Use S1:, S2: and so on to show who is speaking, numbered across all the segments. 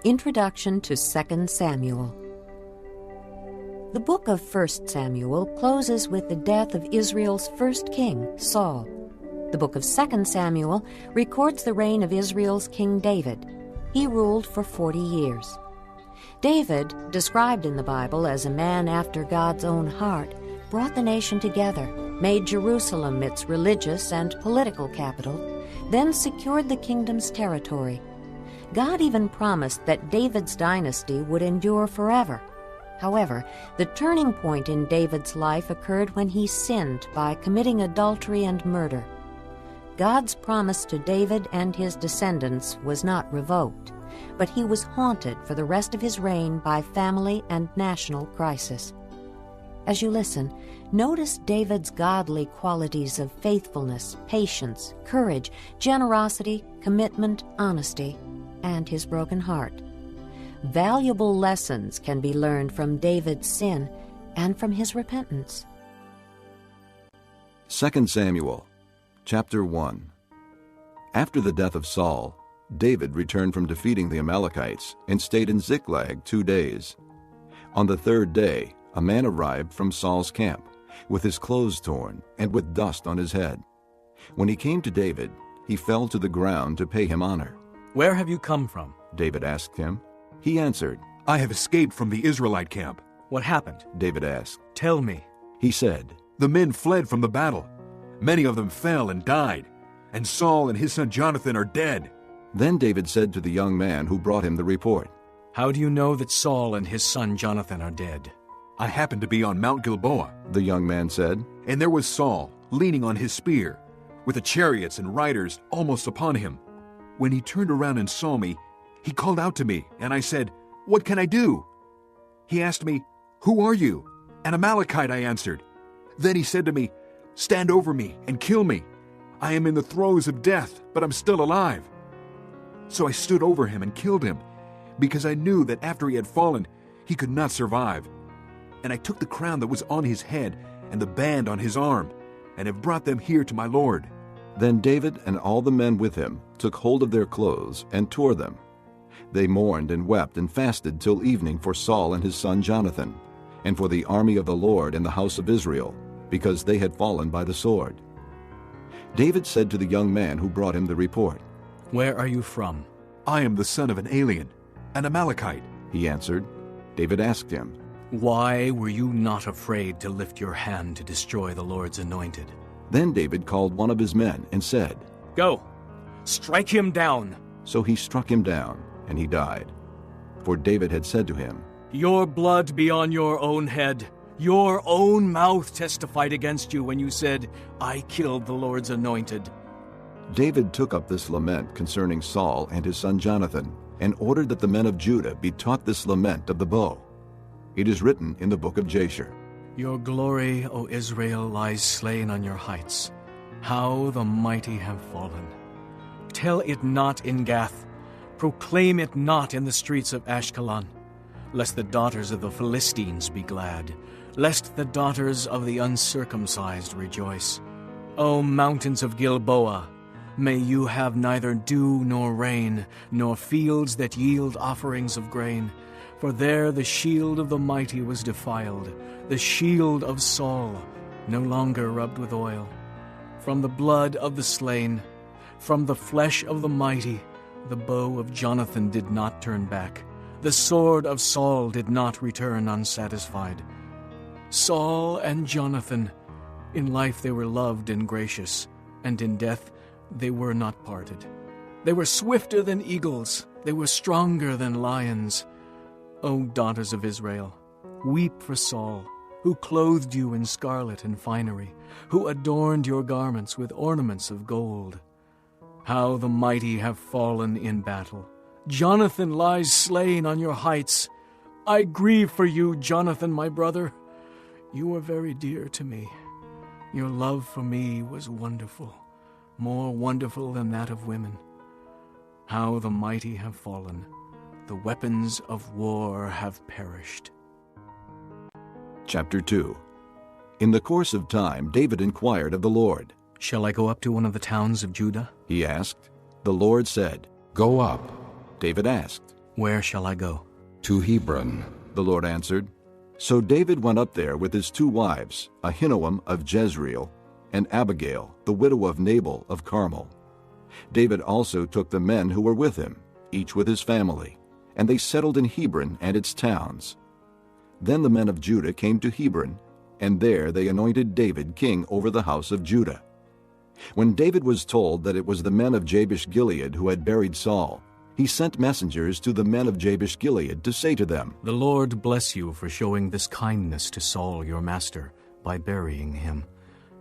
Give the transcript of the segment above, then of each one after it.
S1: Introduction to 2 Samuel. The book of 1 Samuel closes with the death of Israel's first king, Saul. The book of 2 Samuel records the reign of Israel's King David. He ruled for 40 years. David, described in the Bible as a man after God's own heart, brought the nation together, made Jerusalem its religious and political capital, then secured the kingdom's territory. God even promised that David's dynasty would endure forever. However, the turning point in David's life occurred when he sinned by committing adultery and murder. God's promise to David and his descendants was not revoked, but he was haunted for the rest of his reign by family and national crisis. As you listen, notice David's godly qualities of faithfulness, patience, courage, generosity, commitment, honesty, and his broken heart. Valuable lessons can be learned from David's sin and from his repentance.
S2: 2 Samuel, chapter 1. After the death of Saul, David returned from defeating the Amalekites and stayed in Ziklag 2 days. On the third day, a man arrived from Saul's camp, with his clothes torn and with dust on his head. When he came to David, he fell to the ground to pay him honor.
S3: "Where have you come from?"
S2: David asked him. He answered,
S4: "I have escaped from the Israelite camp."
S3: "What happened?"
S2: David asked.
S3: "Tell me."
S2: He said,
S4: "The men fled from the battle. Many of them fell and died, and Saul and his son Jonathan are dead."
S2: Then David said to the young man who brought him the report,
S3: "How do you know that Saul and his son Jonathan are dead?"
S4: "I happened to be on Mount Gilboa,"
S2: the young man said,
S4: "and there was Saul leaning on his spear, with the chariots and riders almost upon him. When he turned around and saw me, he called out to me, and I said, 'What can I do?' He asked me, 'Who are you?' 'An Amalekite,' I answered. Then he said to me, 'Stand over me and kill me. I am in the throes of death, but I'm still alive.' So I stood over him and killed him, because I knew that after he had fallen, he could not survive. And I took the crown that was on his head and the band on his arm, and have brought them here to my lord."
S2: Then David and all the men with him took hold of their clothes and tore them. They mourned and wept and fasted till evening for Saul and his son Jonathan, and for the army of the Lord and the house of Israel, because they had fallen by the sword. David said to the young man who brought him the report,
S3: "Where are you from?"
S4: "I am the son of an alien, an Amalekite."
S2: He answered. David asked him,
S3: "Why were you not afraid to lift your hand to destroy the Lord's anointed?"
S2: Then David called one of his men and said,
S3: "Go, strike him down."
S2: So he struck him down, and he died. For David had said to him,
S3: "Your blood be on your own head. Your own mouth testified against you when you said, 'I killed the Lord's anointed.'"
S2: David took up this lament concerning Saul and his son Jonathan, and ordered that the men of Judah be taught this lament of the bow. It is written in the book of Jasher,
S3: "Your glory, O Israel, lies slain on your heights. How the mighty have fallen. Tell it not in Gath. Proclaim it not in the streets of Ashkelon. Lest the daughters of the Philistines be glad, lest the daughters of the uncircumcised rejoice. O mountains of Gilboa, may you have neither dew nor rain, nor fields that yield offerings of grain. For there the shield of the mighty was defiled, the shield of Saul, no longer rubbed with oil. From the blood of the slain, from the flesh of the mighty, the bow of Jonathan did not turn back. The sword of Saul did not return unsatisfied. Saul and Jonathan, in life they were loved and gracious, and in death they were not parted. They were swifter than eagles, they were stronger than lions. O daughters of Israel, weep for Saul, who clothed you in scarlet and finery, who adorned your garments with ornaments of gold. How the mighty have fallen in battle. Jonathan lies slain on your heights. I grieve for you, Jonathan, my brother. You were very dear to me. Your love for me was wonderful, more wonderful than that of women. How the mighty have fallen. The weapons of war have perished."
S2: Chapter 2. In the course of time, David inquired of the Lord.
S3: "Shall I go up to one of the towns of Judah?"
S2: He asked. The Lord said, "Go up." David asked,
S3: Where shall I go?
S2: "To Hebron," the Lord answered. So David went up there with his 2 wives, Ahinoam of Jezreel, and Abigail, the widow of Nabal of Carmel. David also took the men who were with him, each with his family, and they settled in Hebron and its towns. Then the men of Judah came to Hebron, and there they anointed David king over the house of Judah. When David was told that it was the men of Jabesh-Gilead who had buried Saul, he sent messengers to the men of Jabesh-Gilead to say to them,
S3: The Lord bless you for showing this kindness to Saul your master by burying him.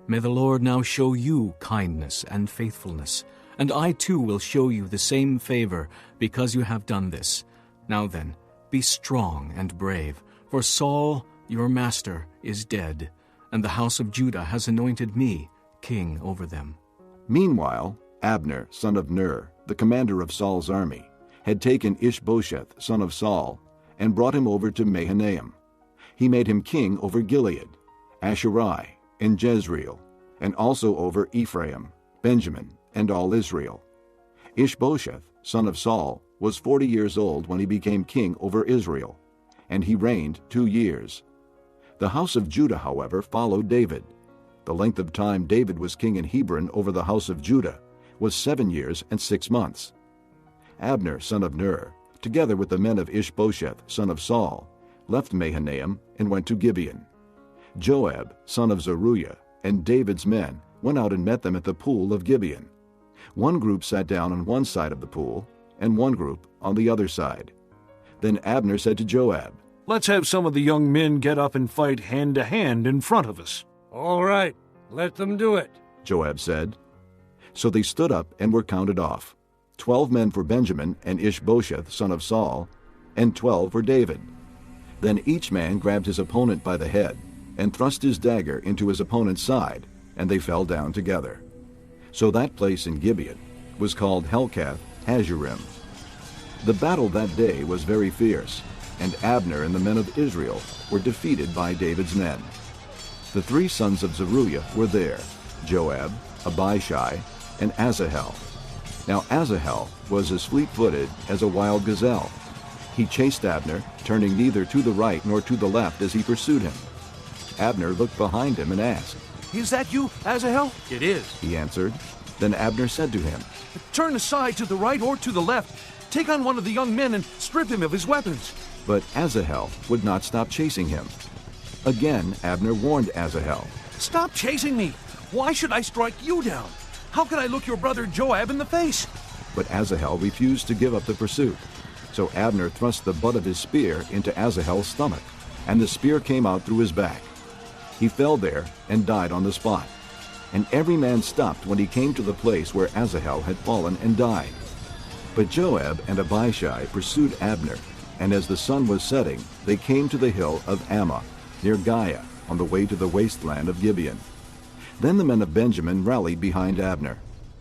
S3: May the Lord now show you kindness and faithfulness, and I too will show you the same favor because you have done this. Now then, be strong and brave, for Saul your master is dead, and the house of Judah has anointed me king over them."
S2: Meanwhile, Abner, son of Ner, the commander of Saul's army, had taken Ishbosheth, son of Saul, and brought him over to Mahanaim. He made him king over Gilead, Asherai, and Jezreel, and also over Ephraim, Benjamin, and all Israel. Ishbosheth, son of Saul, was 40 years old when he became king over Israel, and he reigned 2 years. The house of Judah, however, followed David. The length of time David was king in Hebron over the house of Judah was 7 years and 6 months. Abner, son of Ner, together with the men of Ishbosheth, son of Saul, left Mahanaim and went to Gibeon. Joab, son of Zeruiah, and David's men went out and met them at the pool of Gibeon. One group sat down on one side of the pool, and one group on the other side. Then Abner said to Joab,
S5: "Let's have some of the young men get up and fight hand to hand in front of us."
S6: "All right, let them do it,"
S2: Joab said. So they stood up and were counted off, 12 men for Benjamin and Ishbosheth, son of Saul, and 12 for David. Then each man grabbed his opponent by the head and thrust his dagger into his opponent's side, and they fell down together. So that place in Gibeon was called Helkath Hazurim. The battle that day was very fierce, and Abner and the men of Israel were defeated by David's men. The 3 sons of Zeruiah were there, Joab, Abishai, and Asahel. Now Asahel was as fleet-footed as a wild gazelle. He chased Abner, turning neither to the right nor to the left as he pursued him. Abner looked behind him and asked,
S5: "Is that you, Asahel?"
S6: "It is."
S2: He answered. Then Abner said to him,
S5: "Turn aside to the right or to the left. Take on one of the young men and strip him of his weapons."
S2: But Asahel would not stop chasing him. Again Abner warned Asahel.
S5: "Stop chasing me! Why should I strike you down? How can I look your brother Joab in the face?"
S2: But Asahel refused to give up the pursuit. So Abner thrust the butt of his spear into Asahel's stomach, and the spear came out through his back. He fell there and died on the spot. And every man stopped when he came to the place where Asahel had fallen and died. But Joab and Abishai pursued Abner, and as the sun was setting, they came to the hill of Ammah, near Giah, on the way to the wasteland of Gibeon. Then the men of Benjamin rallied behind Abner.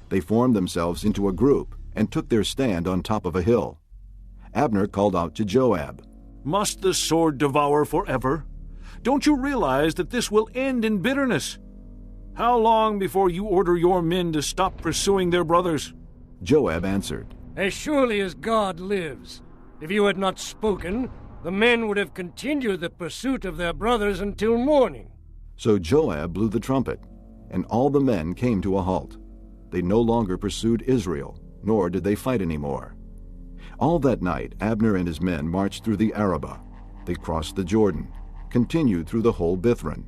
S2: They formed themselves into a group and took their stand on top of a hill. Abner called out to Joab,
S5: "Must the sword devour forever? Don't you realize that this will end in bitterness? How long before you order your men to stop pursuing their brothers?"
S2: Joab answered,
S6: "As surely as God lives, if you had not spoken, the men would have continued the pursuit of their brothers until morning."
S2: So Joab blew the trumpet, and all the men came to a halt. They no longer pursued Israel, nor did they fight any more. All that night Abner and his men marched through the Arabah. They crossed the Jordan, continued through the whole Bithron,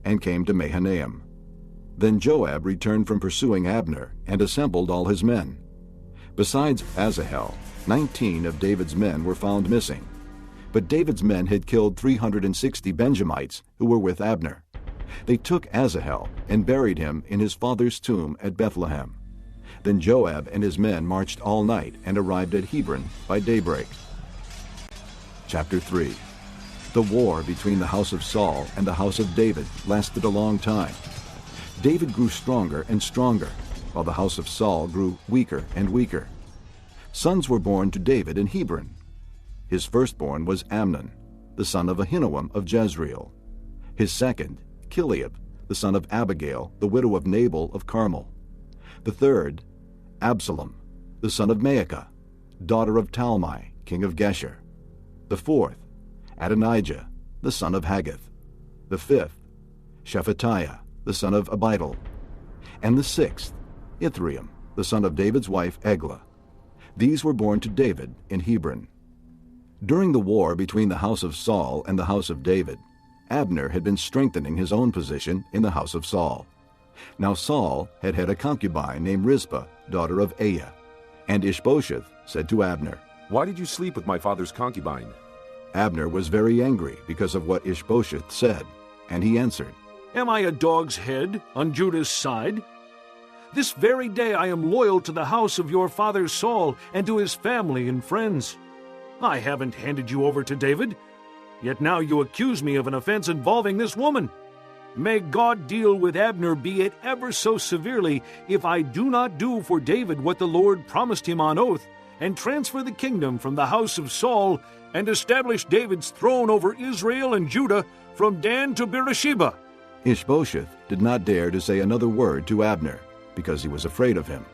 S2: and came to Mahanaim. Then Joab returned from pursuing Abner and assembled all his men. Besides Asahel, 19 of David's men were found missing. But David's men had killed 360 Benjamites who were with Abner. They took Asahel and buried him in his father's tomb at Bethlehem. Then Joab and his men marched all night and arrived at Hebron by daybreak. Chapter 3. The war between the house of Saul and the house of David lasted a long time. David grew stronger and stronger, while the house of Saul grew weaker and weaker. Sons were born to David in Hebron. His firstborn was Amnon, the son of Ahinoam of Jezreel. His second, Chileab, the son of Abigail, the widow of Nabal of Carmel. The third, Absalom, the son of Maacah, daughter of Talmai, king of Geshur. The fourth, Adonijah, the son of Haggith. The fifth, Shephatiah, the son of Abidal. And the sixth, Ithream, the son of David's wife Eglah. These were born to David in Hebron. During the war between the house of Saul and the house of David, Abner had been strengthening his own position in the house of Saul. Now Saul had had a concubine named Rizpah, daughter of Aiah. And Ishbosheth said to Abner,
S7: "Why did you sleep with my father's concubine?"
S2: Abner was very angry because of what Ishbosheth said, and he answered,
S5: Am I a dog's head on Judah's side? This very day I am loyal to the house of your father Saul and to his family and friends. I haven't handed you over to David, yet now you accuse me of an offense involving this woman. May God deal with Abner, be it ever so severely, if I do not do for David what the Lord promised him on oath, and transfer the kingdom from the house of Saul, and establish David's throne over Israel and Judah from Dan to Beersheba."
S2: Ishbosheth did not dare to say another word to Abner, because he was afraid of him.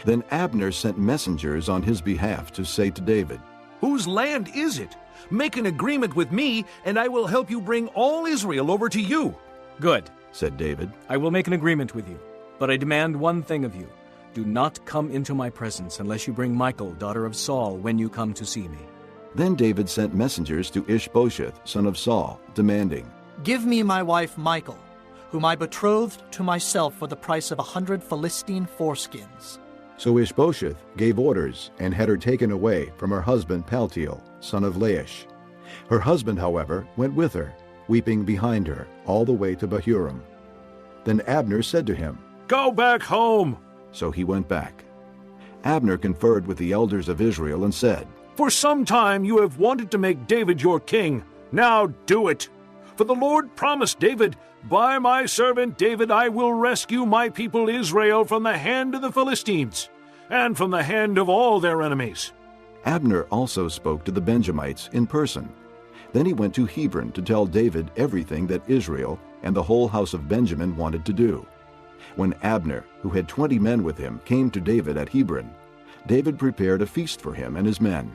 S2: Then Abner sent messengers on his behalf to say to David,
S5: "Whose land is it? Make an agreement with me, and I will help you bring all Israel over to you."
S3: Good,
S2: said David.
S3: I will make an agreement with you, but I demand one thing of you. Do not come into my presence unless you bring Michal, daughter of Saul, when you come to see me.
S2: Then David sent messengers to Ishbosheth, son of Saul, demanding,
S8: "Give me my wife Michal, whom I betrothed to myself for the price of 100 Philistine foreskins."
S2: So Ishbosheth gave orders and had her taken away from her husband Paltiel, son of Laish. Her husband, however, went with her, weeping behind her, all the way to Bahurim. Then Abner said to him,
S5: "Go back home."
S2: So he went back. Abner conferred with the elders of Israel and said,
S5: "For some time you have wanted to make David your king. Now do it. For the Lord promised David, 'By my servant David I will rescue my people Israel from the hand of the Philistines, and from the hand of all their enemies.'"
S2: Abner also spoke to the Benjamites in person. Then he went to Hebron to tell David everything that Israel and the whole house of Benjamin wanted to do. When Abner, who had 20 men with him, came to David at Hebron, David prepared a feast for him and his men.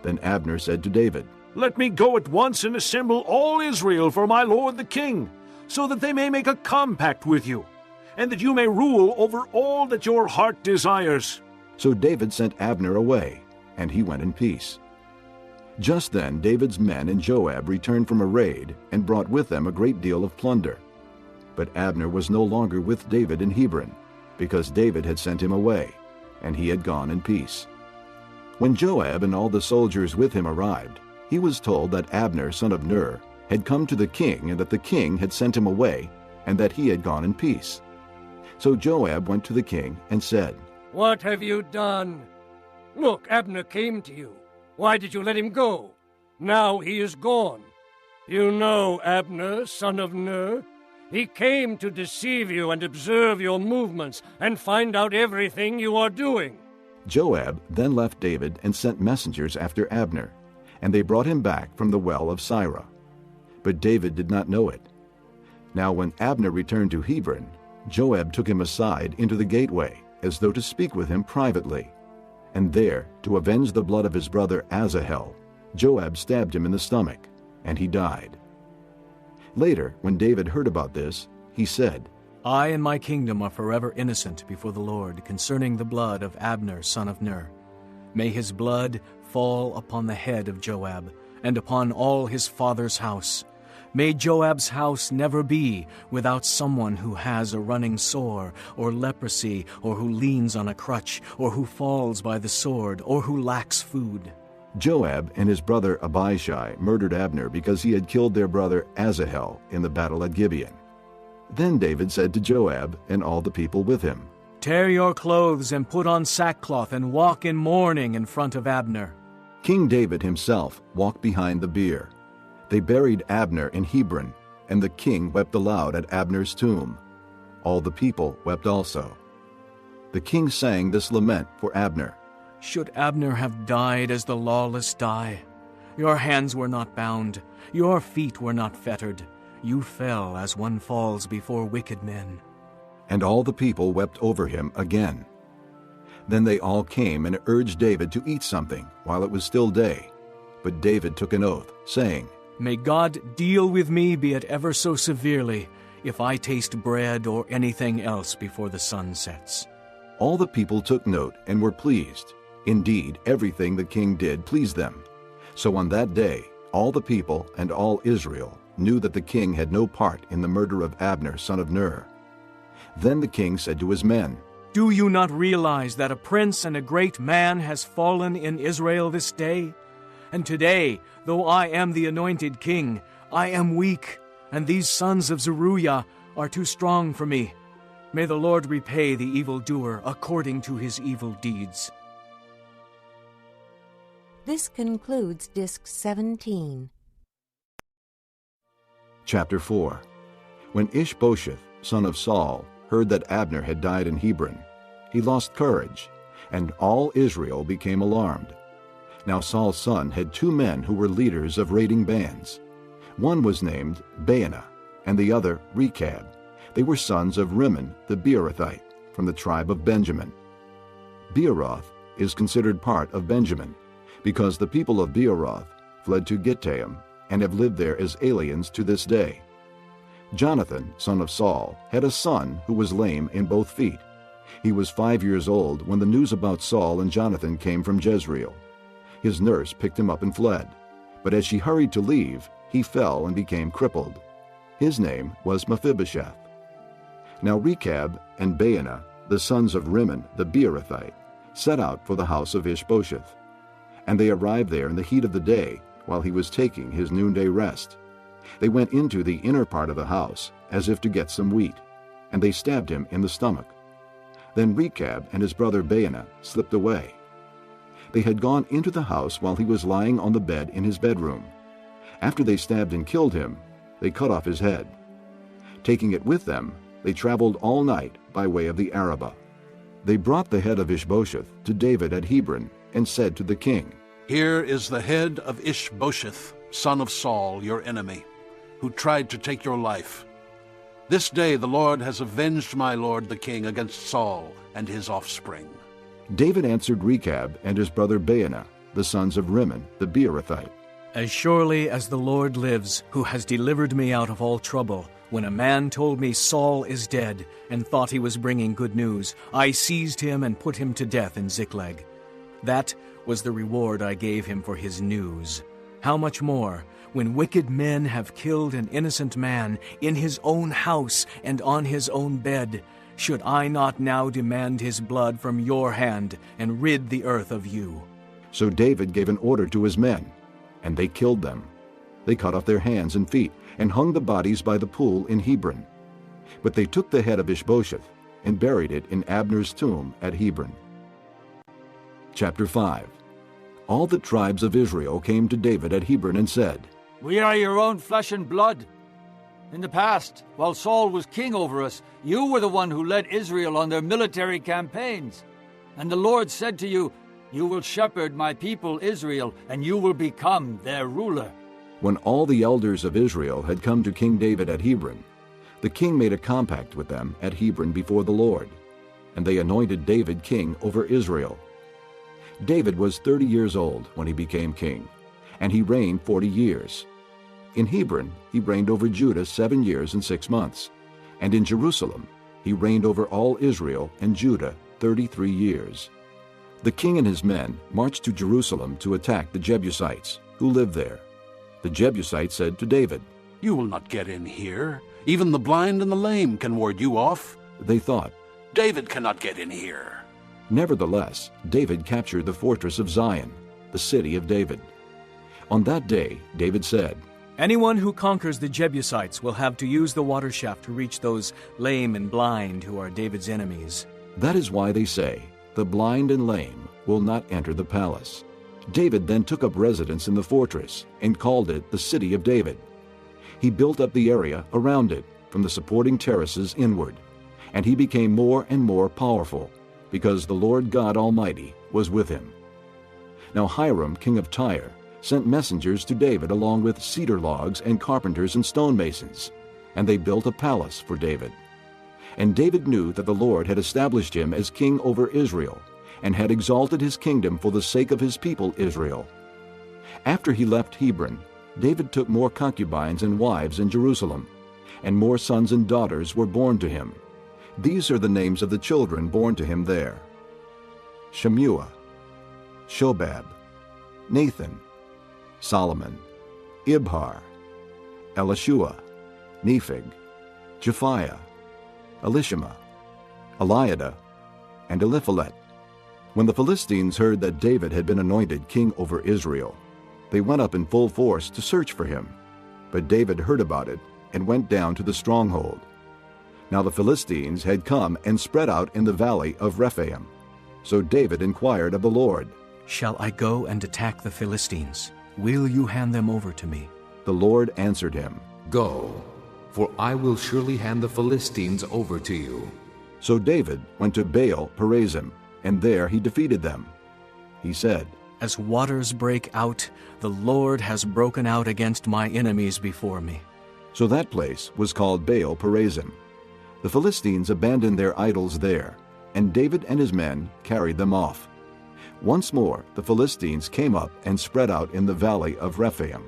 S2: Then Abner said to David,
S5: "Let me go at once and assemble all Israel for my lord the king, so that they may make a compact with you, and that you may rule over all that your heart desires."
S2: So David sent Abner away, and he went in peace. Just then David's men and Joab returned from a raid and brought with them a great deal of plunder. But Abner was no longer with David in Hebron, because David had sent him away, and he had gone in peace. When Joab and all the soldiers with him arrived, he was told that Abner, son of Ner, had come to the king, and that the king had sent him away, and that he had gone in peace. So Joab went to the king and said,
S6: "What have you done? Look, Abner came to you. Why did you let him go? Now he is gone. You know Abner, son of Ner. He came to deceive you and observe your movements and find out everything you are doing."
S2: Joab then left David and sent messengers after Abner, and they brought him back from the well of Sirah. But David did not know it. Now when Abner returned to Hebron, Joab took him aside into the gateway, as though to speak with him privately. And there, to avenge the blood of his brother Asahel, Joab stabbed him in the stomach, and he died. Later, when David heard about this, he said,
S3: I and my kingdom are forever innocent before the Lord concerning the blood of Abner, son of Ner. May his blood fall upon the head of Joab, and upon all his father's house. May Joab's house never be without someone who has a running sore, or leprosy, or who leans on a crutch, or who falls by the sword, or who lacks food.
S2: Joab and his brother Abishai murdered Abner because he had killed their brother Asahel in the battle at Gibeon. Then David said to Joab and all the people with him,
S3: Tear your clothes and put on sackcloth and walk in mourning in front of Abner.
S2: King David himself walked behind the bier. They buried Abner in Hebron, and the king wept aloud at Abner's tomb. All the people wept also. The king sang this lament for Abner.
S3: Should Abner have died as the lawless die? Your hands were not bound, your feet were not fettered. You fell as one falls before wicked men.
S2: And all the people wept over him again. Then they all came and urged David to eat something while it was still day. But David took an oath, saying,
S3: May God deal with me, be it ever so severely, if I taste bread or anything else before the sun sets.
S2: All the people took note and were pleased. Indeed, everything the king did pleased them. So on that day, all the people and all Israel knew that the king had no part in the murder of Abner, son of Ner. Then the king said to his men,
S3: Do you not realize that a prince and a great man has fallen in Israel this day? And today, though I am the anointed king, I am weak, and these sons of Zeruiah are too strong for me. May the Lord repay the evildoer according to his evil deeds.
S1: This concludes Disc 17.
S2: Chapter 4. When Ishbosheth, son of Saul, heard that Abner had died in Hebron, he lost courage, and all Israel became alarmed. Now Saul's son had 2 men who were leaders of raiding bands. One was named Baanah, and the other Rechab. They were sons of Rimmon the Beerothite, from the tribe of Benjamin. Beeroth is considered part of Benjamin, because the people of Beeroth fled to Gittaim and have lived there as aliens to this day. Jonathan, son of Saul, had a son who was lame in both feet. He was 5 years old when the news about Saul and Jonathan came from Jezreel. His nurse picked him up and fled, but as she hurried to leave, he fell and became crippled. His name was Mephibosheth. Now Rechab and Baanah, the sons of Rimmon the Beerothite, set out for the house of Ishbosheth. And they arrived there in the heat of the day, while he was taking his noonday rest. They went into the inner part of the house, as if to get some wheat, and they stabbed him in the stomach. Then Rechab and his brother Baanah slipped away. They had gone into the house while he was lying on the bed in his bedroom. After they stabbed and killed him, they cut off his head. Taking it with them, they traveled all night by way of the Arabah. They brought the head of Ishbosheth to David at Hebron and said to the king,
S9: Here is the head of Ishbosheth, son of Saul, your enemy, who tried to take your life. This day the Lord has avenged my lord the king against Saul and his offspring.
S2: David answered Rechab and his brother Baanah, the sons of Rimmon the Beerothite,
S3: As surely as the Lord lives, who has delivered me out of all trouble, when a man told me Saul is dead and thought he was bringing good news, I seized him and put him to death in Ziklag. That was the reward I gave him for his news. How much more, when wicked men have killed an innocent man in his own house and on his own bed, should I not now demand his blood from your hand and rid the earth of you?
S2: So David gave an order to his men, and they killed them. They cut off their hands and feet and hung the bodies by the pool in Hebron. But they took the head of Ishbosheth and buried it in Abner's tomb at Hebron. Chapter 5. All the tribes of Israel came to David at Hebron and said,
S10: We are your own flesh and blood. In the past, while Saul was king over us, you were the one who led Israel on their military campaigns. And the Lord said to you, You will shepherd my people Israel, and you will become their ruler.
S2: When all the elders of Israel had come to King David at Hebron, the king made a compact with them at Hebron before the Lord, and they anointed David king over Israel. David was 30 years old when he became king, and he reigned 40 years. In Hebron he reigned over Judah 7 years and 6 months, and in Jerusalem he reigned over all Israel and Judah 33 years. The king and his men marched to Jerusalem to attack the Jebusites, who lived there. The Jebusites said to David,
S9: You will not get in here. Even the blind and the lame can ward you off.
S2: They thought,
S9: David cannot get in here.
S2: Nevertheless, David captured the fortress of Zion, the city of David. On that day, David said,
S3: Anyone who conquers the Jebusites will have to use the water shaft to reach those lame and blind who are David's enemies.
S2: That is why they say, The blind and lame will not enter the palace. David then took up residence in the fortress and called it the City of David. He built up the area around it, from the supporting terraces inward, and he became more and more powerful, because the Lord God Almighty was with him. Now Hiram, king of Tyre, sent messengers to David along with cedar logs and carpenters and stonemasons, and they built a palace for David. And David knew that the Lord had established him as king over Israel, and had exalted his kingdom for the sake of his people Israel. After he left Hebron, David took more concubines and wives in Jerusalem, and more sons and daughters were born to him. These are the names of the children born to him there: Shemua, Shobab, Nathan, Solomon, Ibhar, Elishua, Nepheg, Japhiah, Elishama, Eliada, and Eliphalet. When the Philistines heard that David had been anointed king over Israel, they went up in full force to search for him. But David heard about it and went down to the stronghold. Now the Philistines had come and spread out in the valley of Rephaim. So David inquired of the Lord,
S3: "Shall I go and attack the Philistines? Will you hand them over to me?"
S2: The Lord answered him,
S11: "Go, for I will surely hand the Philistines over to you."
S2: So David went to Baal Perazim, and there he defeated them. He said,
S3: "As waters break out, the Lord has broken out against my enemies before me."
S2: So that place was called Baal Perazim. The Philistines abandoned their idols there, and David and his men carried them off. Once more the Philistines came up and spread out in the valley of Rephaim.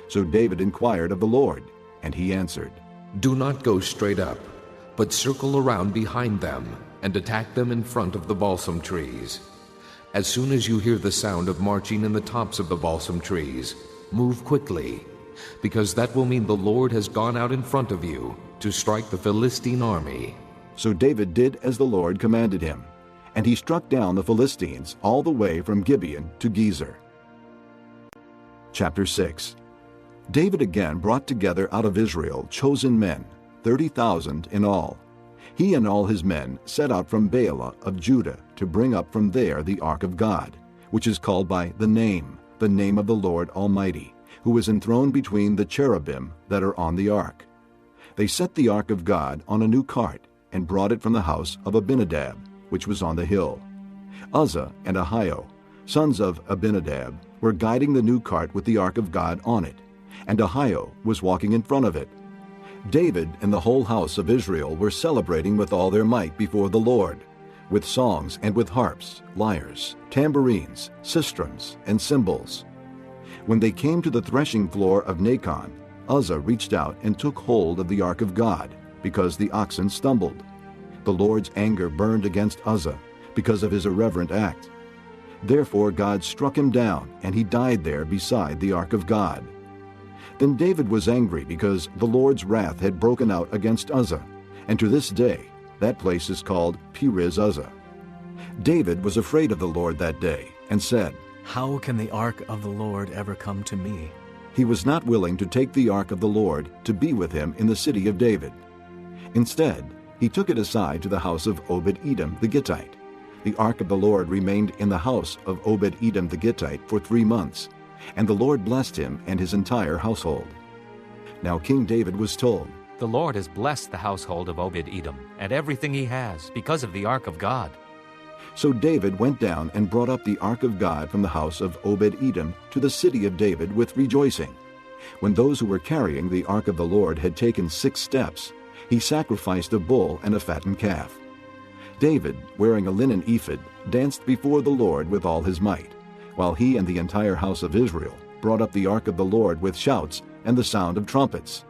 S2: So David inquired of the Lord, and he answered,
S11: "Do not go straight up, but circle around behind them and attack them in front of the balsam trees. As soon as you hear the sound of marching in the tops of the balsam trees, move quickly, because that will mean the Lord has gone out in front of you to strike the Philistine army."
S2: So David did as the Lord commanded him, and he struck down the Philistines all the way from Gibeon to Gezer. Chapter 6. David again brought together out of Israel chosen men, 30,000 in all. He and all his men set out from Baalah of Judah to bring up from there the ark of God, which is called by the name of the Lord Almighty, who is enthroned between the cherubim that are on the ark. They set the ark of God on a new cart and brought it from the house of Abinadab, which was on the hill. Uzzah and Ahio, sons of Abinadab, were guiding the new cart with the ark of God on it, and Ahio was walking in front of it. David and the whole house of Israel were celebrating with all their might before the Lord, with songs and with harps, lyres, tambourines, sistrums, and cymbals. When they came to the threshing floor of Nacon, Uzzah reached out and took hold of the ark of God, because the oxen stumbled. The Lord's anger burned against Uzzah because of his irreverent act. Therefore God struck him down, and he died there beside the ark of God. Then David was angry because the Lord's wrath had broken out against Uzzah, and to this day that place is called Perez-Uzzah. David was afraid of the Lord that day, and said,
S3: "How can the ark of the Lord ever come to me?"
S2: He was not willing to take the ark of the Lord to be with him in the city of David. Instead, he took it aside to the house of Obed-Edom the Gittite. The ark of the Lord remained in the house of Obed-Edom the Gittite for 3 months, and the Lord blessed him and his entire household. Now King David was told,
S12: "The Lord has blessed the household of Obed-Edom and everything he has because of the ark of God."
S2: So David went down and brought up the ark of God from the house of Obed-Edom to the city of David with rejoicing. When those who were carrying the ark of the Lord had taken 6 steps, he sacrificed a bull and a fattened calf. David, wearing a linen ephod, danced before the Lord with all his might, while he and the entire house of Israel brought up the ark of the Lord with shouts and the sound of trumpets.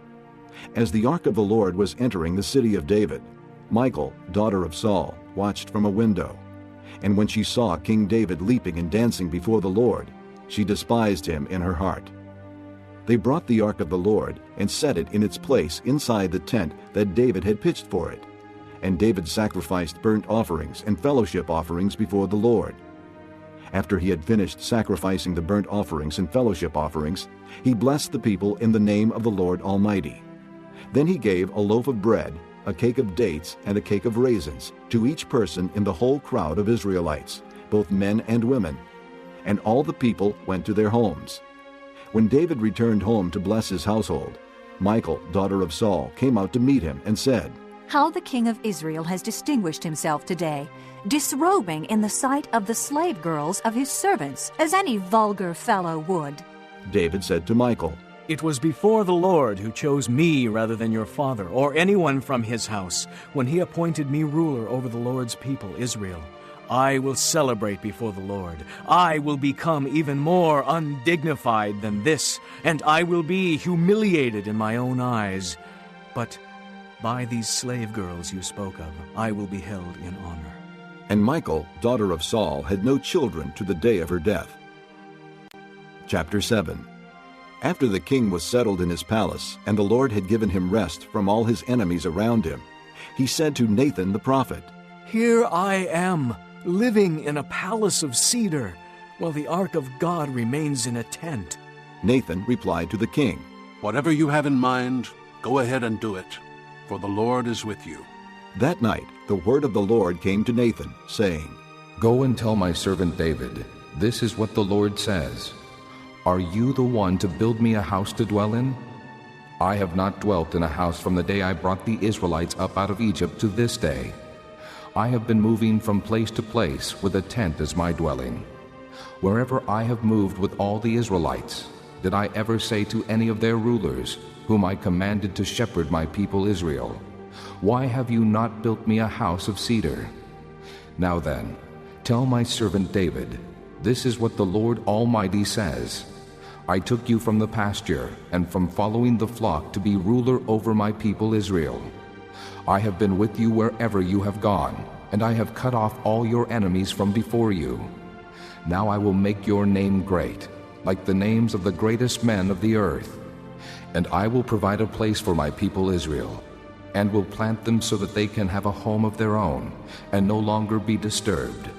S2: As the ark of the Lord was entering the city of David, Michal, daughter of Saul, watched from a window. And when she saw King David leaping and dancing before the Lord, she despised him in her heart. They brought the ark of the Lord and set it in its place inside the tent that David had pitched for it. And David sacrificed burnt offerings and fellowship offerings before the Lord. After he had finished sacrificing the burnt offerings and fellowship offerings, he blessed the people in the name of the Lord Almighty. Then he gave a loaf of bread, a cake of dates, and a cake of raisins to each person in the whole crowd of Israelites, both men and women. And all the people went to their homes. When David returned home to bless his household, Michal, daughter of Saul, came out to meet him and said,
S13: "How the king of Israel has distinguished himself today, disrobing in the sight of the slave girls of his servants, as any vulgar fellow would."
S2: David said to Michal,
S3: "It was before the Lord who chose me rather than your father or anyone from his house when he appointed me ruler over the Lord's people Israel. I will celebrate before the Lord. I will become even more undignified than this, and I will be humiliated in my own eyes. But by these slave girls you spoke of, I will be held in honor.
S2: And Michal, daughter of Saul, had no children to the day of her death. Chapter 7. After the king was settled in his palace, and the Lord had given him rest from all his enemies around him, he said to Nathan the prophet,
S3: Here I am, living in a palace of cedar, while the ark of God remains in a tent.
S2: Nathan replied to the king,
S9: Whatever you have in mind, go ahead and do it, for the Lord is with you.
S2: That night the word of the Lord came to Nathan, saying,
S11: Go and tell my servant David, this is what the Lord says. Are you the one to build me a house to dwell in? I have not dwelt in a house from the day I brought the Israelites up out of Egypt to this day. I have been moving from place to place with a tent as my dwelling. Wherever I have moved with all the Israelites, did I ever say to any of their rulers, whom I commanded to shepherd my people Israel, Why have you not built me a house of cedar? Now then, tell my servant David, this is what the Lord Almighty says. I took you from the pasture and from following the flock to be ruler over my people Israel. I have been with you wherever you have gone, and I have cut off all your enemies from before you. Now I will make your name great, like the names of the greatest men of the earth. And I will provide a place for my people Israel, and will plant them so that they can have a home of their own, and no longer be disturbed.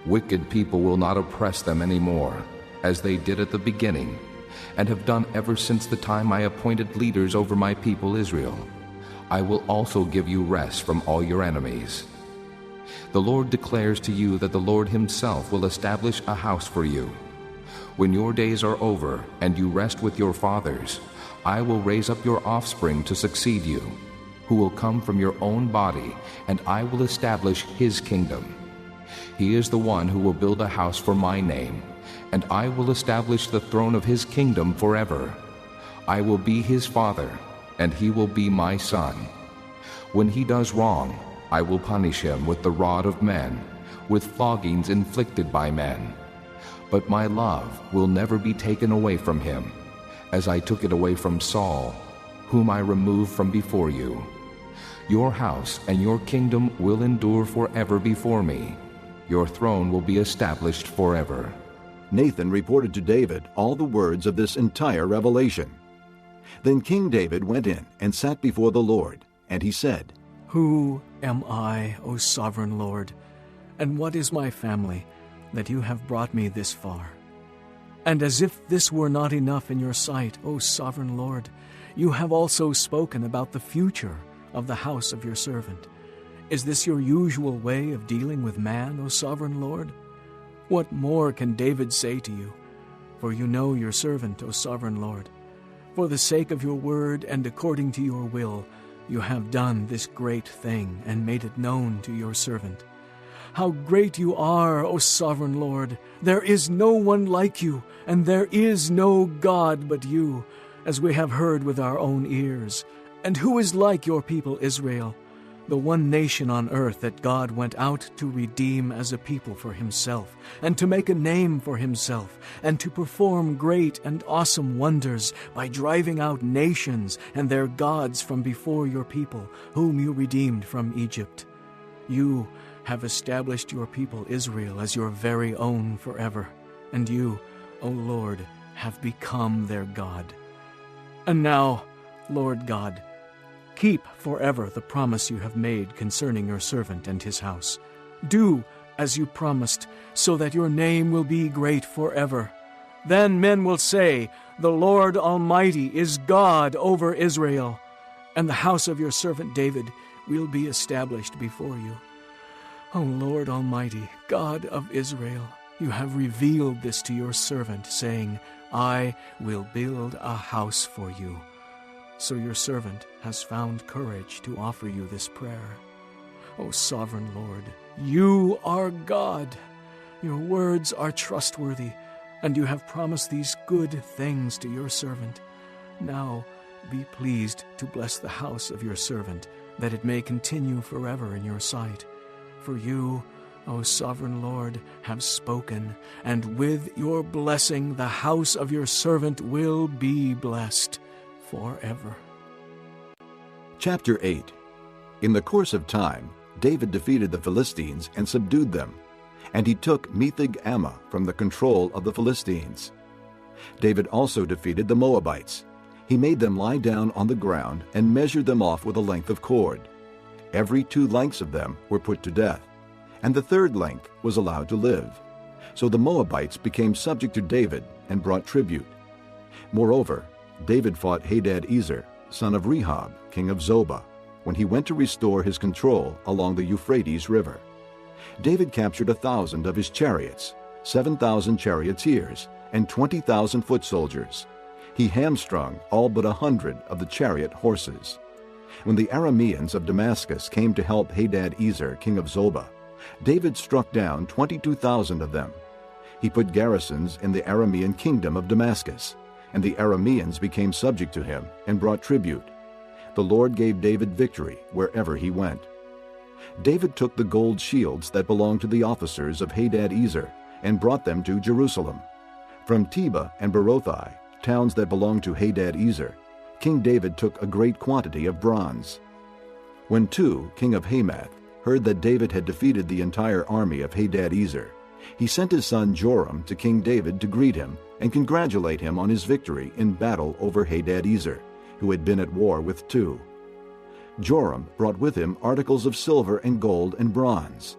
S11: Wicked people will not oppress them anymore, as they did at the beginning, and have done ever since the time I appointed leaders over my people Israel. I will also give you rest from all your enemies. The Lord declares to you that the Lord himself will establish a house for you. When your days are over and you rest with your fathers, I will raise up your offspring to succeed you, who will come from your own body, and I will establish his kingdom. He is the one who will build a house for my name, and I will establish the throne of his kingdom forever. I will be his father, and he will be my son. When he does wrong, I will punish him with the rod of men, with floggings inflicted by men. But my love will never be taken away from him, as I took it away from Saul, whom I removed from before you. Your house and your kingdom will endure forever before me. Your throne will be established forever.
S2: Nathan reported to David all the words of this entire revelation. Then King David went in and sat before the Lord, and he said,
S3: Who am I, O sovereign Lord, and what is my family, that you have brought me this far? And as if this were not enough in your sight, O sovereign Lord, you have also spoken about the future of the house of your servant. Is this your usual way of dealing with man, O sovereign Lord? What more can David say to you? For you know your servant, O sovereign Lord. For the sake of your word and according to your will, you have done this great thing and made it known to your servant. How great you are, O sovereign Lord! There is no one like you, and there is no God but you, as we have heard with our own ears. And who is like your people Israel, the one nation on earth that God went out to redeem as a people for himself, and to make a name for himself, and to perform great and awesome wonders by driving out nations and their gods from before your people, whom you redeemed from Egypt? You have established your people Israel as your very own forever, and you, O Lord, have become their God. And now, Lord God, keep forever the promise you have made concerning your servant and his house. Do as you promised, so that your name will be great forever. Then men will say, The Lord Almighty is God over Israel, and the house of your servant David will be established before you. O Lord Almighty, God of Israel, you have revealed this to your servant, saying, I will build a house for you. So your servant has found courage to offer you this prayer. O sovereign Lord, you are God. Your words are trustworthy, and you have promised these good things to your servant. Now be pleased to bless the house of your servant, that it may continue forever in your sight. For you, O sovereign Lord, have spoken, and with your blessing the house of your servant will be blessed forever.
S2: Chapter 8. In the course of time, David defeated the Philistines and subdued them, and he took Metheg-Ammah from the control of the Philistines. David also defeated the Moabites. He made them lie down on the ground and measured them off with a length of cord. Every 2 lengths of them were put to death, and the 3rd length was allowed to live. So the Moabites became subject to David and brought tribute. Moreover, David fought Hadad-ezer, son of Rehob, king of Zobah, when he went to restore his control along the Euphrates River. David captured 1,000 of his chariots, 7,000 charioteers, and 20,000 foot soldiers. He hamstrung all but 100 of the chariot horses. When the Arameans of Damascus came to help Hadad-ezer, king of Zobah, David struck down 22,000 of them. He put garrisons in the Aramean kingdom of Damascus, and the Arameans became subject to him and brought tribute. The Lord gave David victory wherever he went. David took the gold shields that belonged to the officers of Hadad-ezer and brought them to Jerusalem. From Tebah and Berothai, towns that belonged to Hadad-ezer, King David took a great quantity of bronze. When Tu, king of Hamath, heard that David had defeated the entire army of Hadad-ezer, he sent his son Joram to King David to greet him and congratulate him on his victory in battle over Hadad-ezer, who had been at war with Tu. Joram brought with him articles of silver and gold and bronze.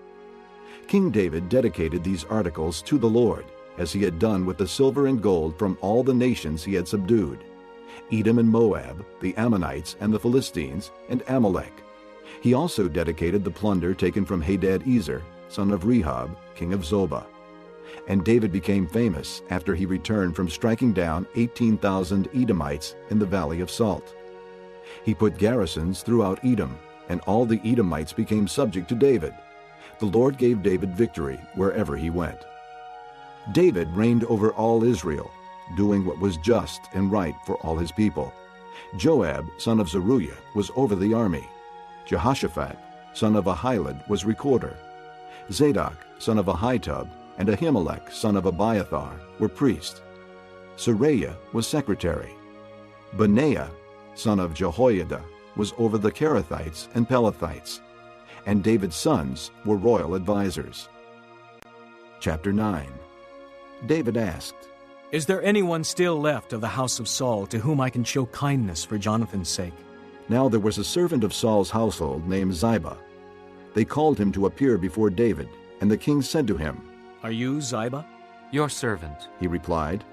S2: King David dedicated these articles to the Lord, as he had done with the silver and gold from all the nations he had subdued: Edom and Moab, the Ammonites and the Philistines, and Amalek. He also dedicated the plunder taken from Hadad-ezer, son of Rehob, king of Zobah. And David became famous after he returned from striking down 18,000 Edomites in the Valley of Salt. He put garrisons throughout Edom, and all the Edomites became subject to David. The Lord gave David victory wherever he went. David reigned over all Israel, doing what was just and right for all his people. Joab, son of Zeruiah, was over the army. Jehoshaphat, son of Ahilud, was recorder. Zadok, son of Ahitub, and Ahimelech, son of Abiathar, were priests. Seraiah was secretary. Benaiah, son of Jehoiada, was over the Kerethites and Pelethites. And David's sons were royal advisers. Chapter 9. David asked,
S3: Is there anyone still left of the house of Saul to whom I can show kindness for Jonathan's sake?
S2: Now there was a servant of Saul's household named Ziba. They called him to appear before David, and the king said to him,
S3: Are you Ziba?
S12: Your servant.
S2: He replied.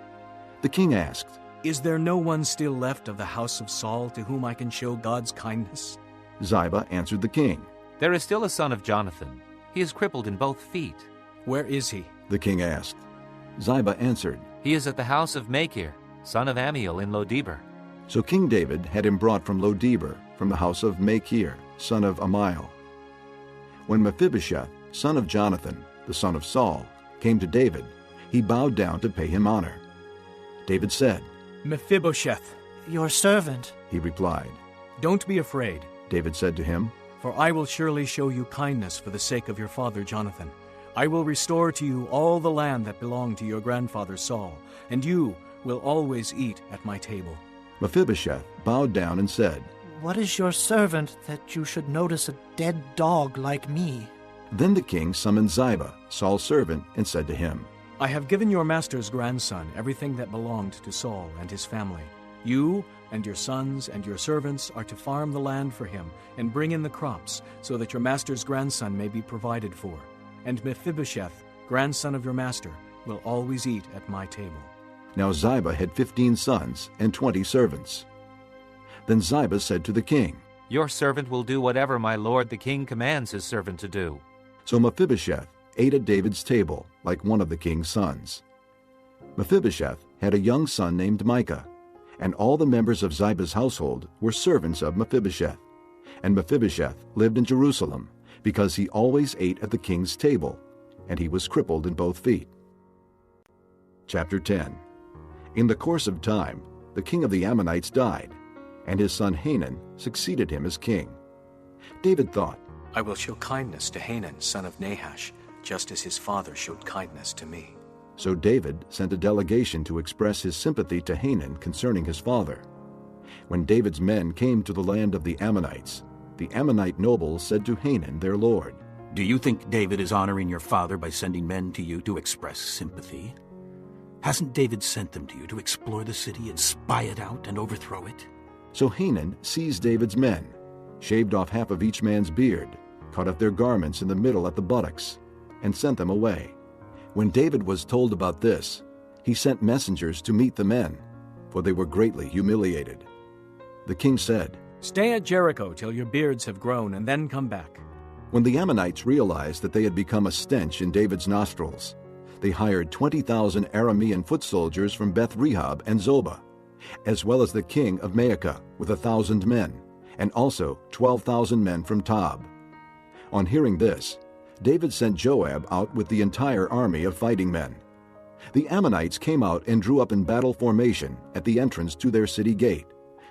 S2: The king asked,
S3: Is there no one still left of the house of Saul to whom I can show God's kindness?
S2: Ziba answered the king.
S12: There is still a son of Jonathan. He is crippled in both feet.
S3: Where is he?
S2: The king asked. Ziba answered,
S12: He is at the house of Machir, son of Ammiel in Lo-debar.
S2: So King David had him brought from Lo-debar, from the house of Machir, son of Ammiel. When Mephibosheth, son of Jonathan, the son of Saul, came to David, he bowed down to pay him honor. David said,
S3: Mephibosheth.
S8: Your servant,
S2: he replied.
S3: Don't be afraid,
S2: David said to him,
S3: for I will surely show you kindness for the sake of your father Jonathan. I will restore to you all the land that belonged to your grandfather Saul, and you will always eat at my table.
S2: Mephibosheth bowed down and said,
S8: What is your servant that you should notice a dead dog like me?
S2: Then the king summoned Ziba, Saul's servant, and said to him,
S3: I have given your master's grandson everything that belonged to Saul and his family. You and your sons and your servants are to farm the land for him and bring in the crops, so that your master's grandson may be provided for. And Mephibosheth, grandson of your master, will always eat at my table.
S2: Now Ziba had 15 sons and 20 servants. Then Ziba said to the king,
S12: Your servant will do whatever my lord the king commands his servant to do.
S2: So Mephibosheth ate at David's table like one of the king's sons. Mephibosheth had a young son named Micah, and all the members of Ziba's household were servants of Mephibosheth. And Mephibosheth lived in Jerusalem, because he always ate at the king's table, and he was crippled in both feet. Chapter 10. In the course of time, the king of the Ammonites died, and his son Hanun succeeded him as king. David thought,
S3: I will show kindness to Hanun, son of Nahash, just as his father showed kindness to me."
S2: So David sent a delegation to express his sympathy to Hanun concerning his father. When David's men came to the land of the Ammonites, the Ammonite nobles said to Hanun their lord,
S14: "Do you think David is honoring your father by sending men to you to express sympathy? Hasn't David sent them to you to explore the city and spy it out and overthrow it?"
S2: So Hanun seized David's men, shaved off half of each man's beard, cut off their garments in the middle at the buttocks, and sent them away. When David was told about this, he sent messengers to meet the men, for they were greatly humiliated. The king said,
S3: "Stay at Jericho till your beards have grown, and then come back."
S2: When the Ammonites realized that they had become a stench in David's nostrils, they hired 20,000 Aramean foot soldiers from Beth-Rehob and Zobah, as well as the king of Maacah with 1,000 men, and also 12,000 men from Tob. On hearing this, David sent Joab out with the entire army of fighting men. The Ammonites came out and drew up in battle formation at the entrance to their city gate,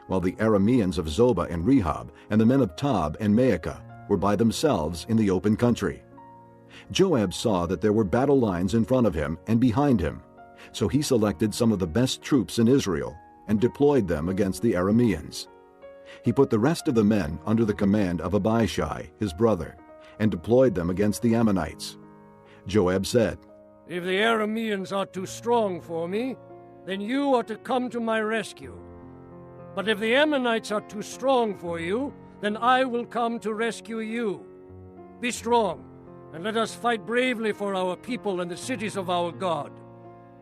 S2: while the Arameans of Zobah and Rehob and the men of Tob and Maacah were by themselves in the open country. Joab saw that there were battle lines in front of him and behind him, so he selected some of the best troops in Israel and deployed them against the Arameans. He put the rest of the men under the command of Abishai, his brother, and deployed them against the Ammonites. Joab said,
S6: "If the Arameans are too strong for me, then you are to come to my rescue. But if the Ammonites are too strong for you, then I will come to rescue you. Be strong, and let us fight bravely for our people and the cities of our God.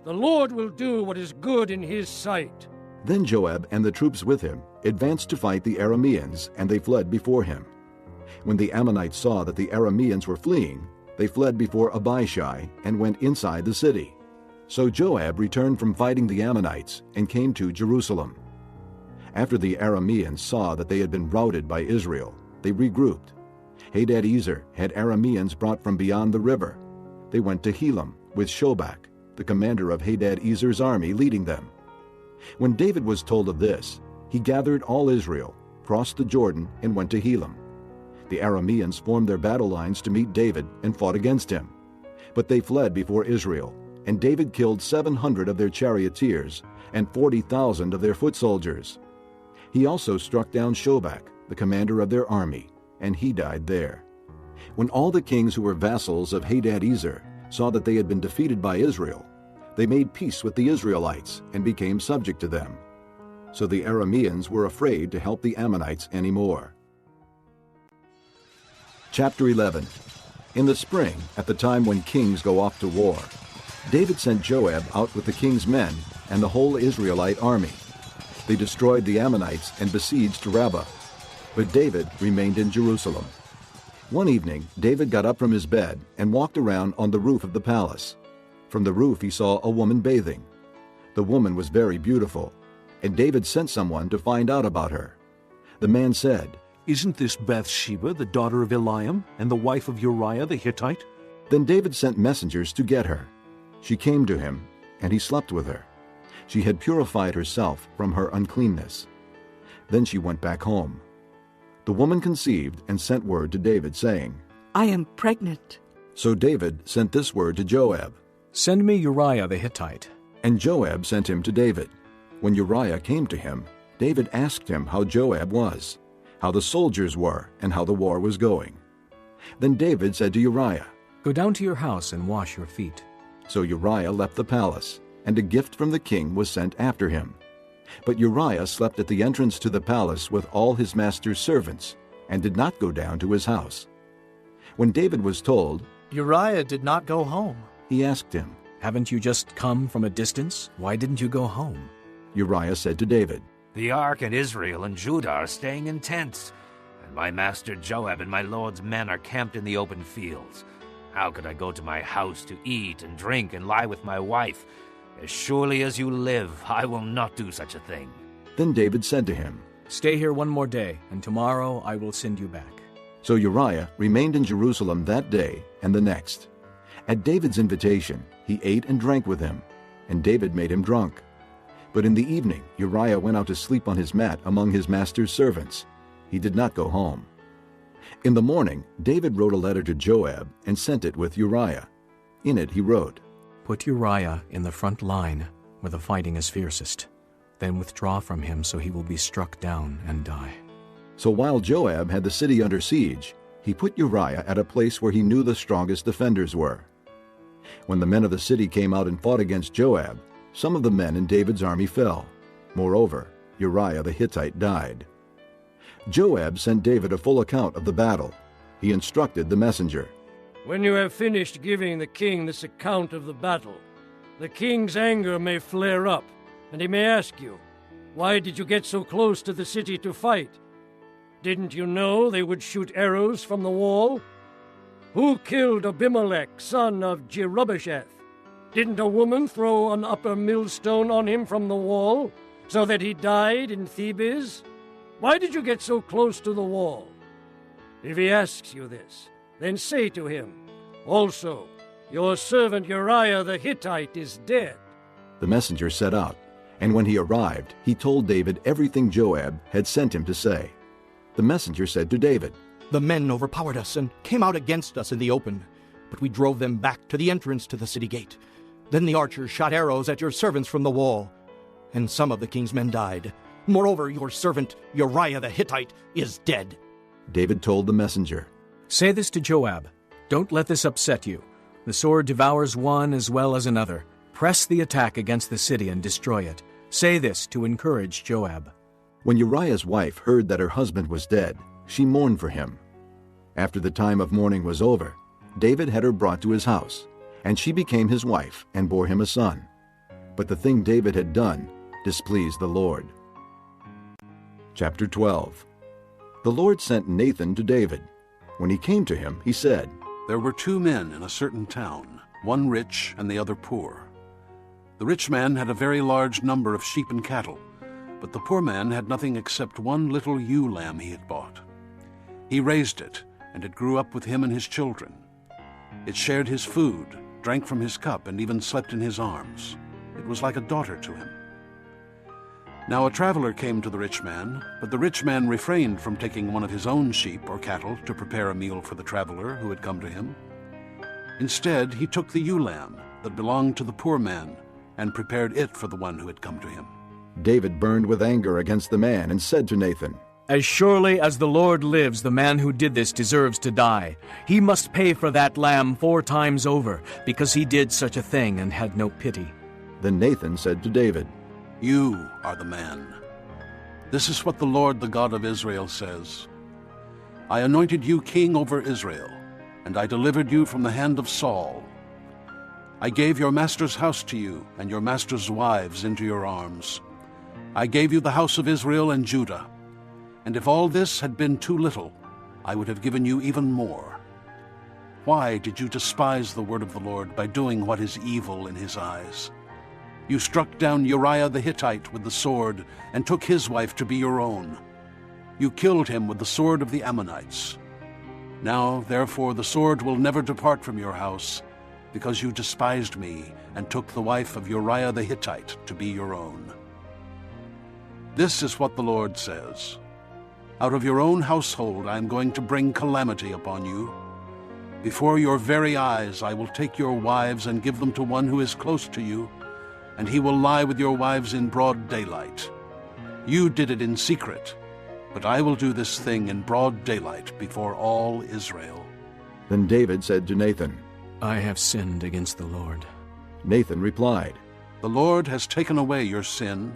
S6: The Lord will do what is good in his sight."
S2: Then Joab and the troops with him advanced to fight the Arameans, and they fled before him. When the Ammonites saw that the Arameans were fleeing, they fled before Abishai and went inside the city. So Joab returned from fighting the Ammonites and came to Jerusalem. After the Arameans saw that they had been routed by Israel, they regrouped. Hadadezer had Arameans brought from beyond the river. They went to Helam with Shobach, the commander of Hadadezer's army, leading them. When David was told of this, he gathered all Israel, crossed the Jordan, and went to Helam. The Arameans formed their battle lines to meet David and fought against him. But they fled before Israel, and David killed 700 of their charioteers and 40,000 of their foot soldiers. He also struck down Shobach, the commander of their army, and he died there. When all the kings who were vassals of Hadadezer saw that they had been defeated by Israel, they made peace with the Israelites and became subject to them. So the Arameans were afraid to help the Ammonites anymore. Chapter 11. In the spring, at the time when kings go off to war, David sent Joab out with the king's men and the whole Israelite army. They destroyed the Ammonites and besieged Rabbah, but David remained in Jerusalem. One evening, David got up from his bed and walked around on the roof of the palace. From the roof he saw a woman bathing. The woman was very beautiful, and David sent someone to find out about her. The man said,
S5: "Isn't this Bathsheba, the daughter of Eliam, and the wife of Uriah the Hittite?"
S2: Then David sent messengers to get her. She came to him, and he slept with her. She had purified herself from her uncleanness. Then she went back home. The woman conceived and sent word to David, saying,
S15: "I am pregnant."
S2: So David sent this word to Joab,
S3: "Send me Uriah the Hittite."
S2: And Joab sent him to David. When Uriah came to him, David asked him how Joab was, how the soldiers were, and how the war was going. Then David said to Uriah,
S3: "Go down to your house and wash your feet."
S2: So Uriah left the palace, and a gift from the king was sent after him. But Uriah slept at the entrance to the palace with all his master's servants, and did not go down to his house. When David was told,
S8: Uriah did not go home,
S2: he asked him,
S3: "Haven't you just come from a distance? Why didn't you go home?"
S2: Uriah said to David,
S12: "The ark and Israel and Judah are staying in tents, and my master Joab and my lord's men are camped in the open fields. How could I go to my house to eat and drink and lie with my wife? As surely as you live, I will not do such a thing."
S2: Then David said to him,
S3: "Stay here one more day, and tomorrow I will send you back."
S2: So Uriah remained in Jerusalem that day and the next. At David's invitation, he ate and drank with him, and David made him drunk. But in the evening, Uriah went out to sleep on his mat among his master's servants. He did not go home. In the morning, David wrote a letter to Joab and sent it with Uriah. In it he wrote,
S3: "Put Uriah in the front line where the fighting is fiercest. Then withdraw from him so he will be struck down and die."
S2: So while Joab had the city under siege, he put Uriah at a place where he knew the strongest defenders were. When the men of the city came out and fought against Joab, some of the men in David's army fell. Moreover, Uriah the Hittite died. Joab sent David a full account of the battle. He instructed the messenger,
S6: "When you have finished giving the king this account of the battle, the king's anger may flare up, and he may ask you, 'Why did you get so close to the city to fight? Didn't you know they would shoot arrows from the wall? Who killed Abimelech, son of Jerubbesheth? Didn't a woman throw an upper millstone on him from the wall, so that he died in Thebez? Why did you get so close to the wall?' If he asks you this, then say to him, 'Also, your servant Uriah the Hittite is dead.'"
S2: The messenger set out, and when he arrived, he told David everything Joab had sent him to say. The messenger said to David,
S8: "The men overpowered us and came out against us in the open, but we drove them back to the entrance to the city gate. Then the archers shot arrows at your servants from the wall, and some of the king's men died. Moreover, your servant Uriah the Hittite is dead."
S2: David told the messenger,
S3: "Say this to Joab. Don't let this upset you. The sword devours one as well as another. Press the attack against the city and destroy it. Say this to encourage Joab."
S2: When Uriah's wife heard that her husband was dead, she mourned for him. After the time of mourning was over, David had her brought to his house, and she became his wife and bore him a son. But the thing David had done displeased the Lord. Chapter 12. The Lord sent Nathan to David. When he came to him, he said,
S9: There were 2 men in a certain town, one rich and the other poor. The rich man had a very large number of sheep and cattle, but the poor man had nothing except one little ewe lamb he had bought. He raised it, and it grew up with him and his children. It shared his food, drank from his cup, and even slept in his arms. It was like a daughter to him. Now a traveler came to the rich man, but the rich man refrained from taking one of his own sheep or cattle to prepare a meal for the traveler who had come to him. Instead, he took the ewe lamb that belonged to the poor man and prepared it for the one who had come to him.
S2: David burned with anger against the man and said to Nathan,
S3: "As surely as the Lord lives, the man who did this deserves to die. He must pay for that lamb 4 times over, because he did such a thing and had no pity."
S2: Then Nathan said to David,
S9: You are the man. This is what the Lord, the God of Israel, says. I anointed you king over Israel, and I delivered you from the hand of Saul. I gave your master's house to you, and your master's wives into your arms. I gave you the house of Israel and Judah. And if all this had been too little, I would have given you even more. Why did you despise the word of the Lord by doing what is evil in his eyes? You struck down Uriah the Hittite with the sword and took his wife to be your own. You killed him with the sword of the Ammonites. Now, therefore, the sword will never depart from your house, because you despised me and took the wife of Uriah the Hittite to be your own. This is what the Lord says. Out of your own household I am going to bring calamity upon you. Before your very eyes I will take your wives and give them to one who is close to you, and he will lie with your wives in broad daylight. You did it in secret, but I will do this thing in broad daylight before all Israel.
S2: Then David said to Nathan,
S3: "I have sinned against the Lord."
S2: Nathan replied,
S9: The Lord has taken away your sin.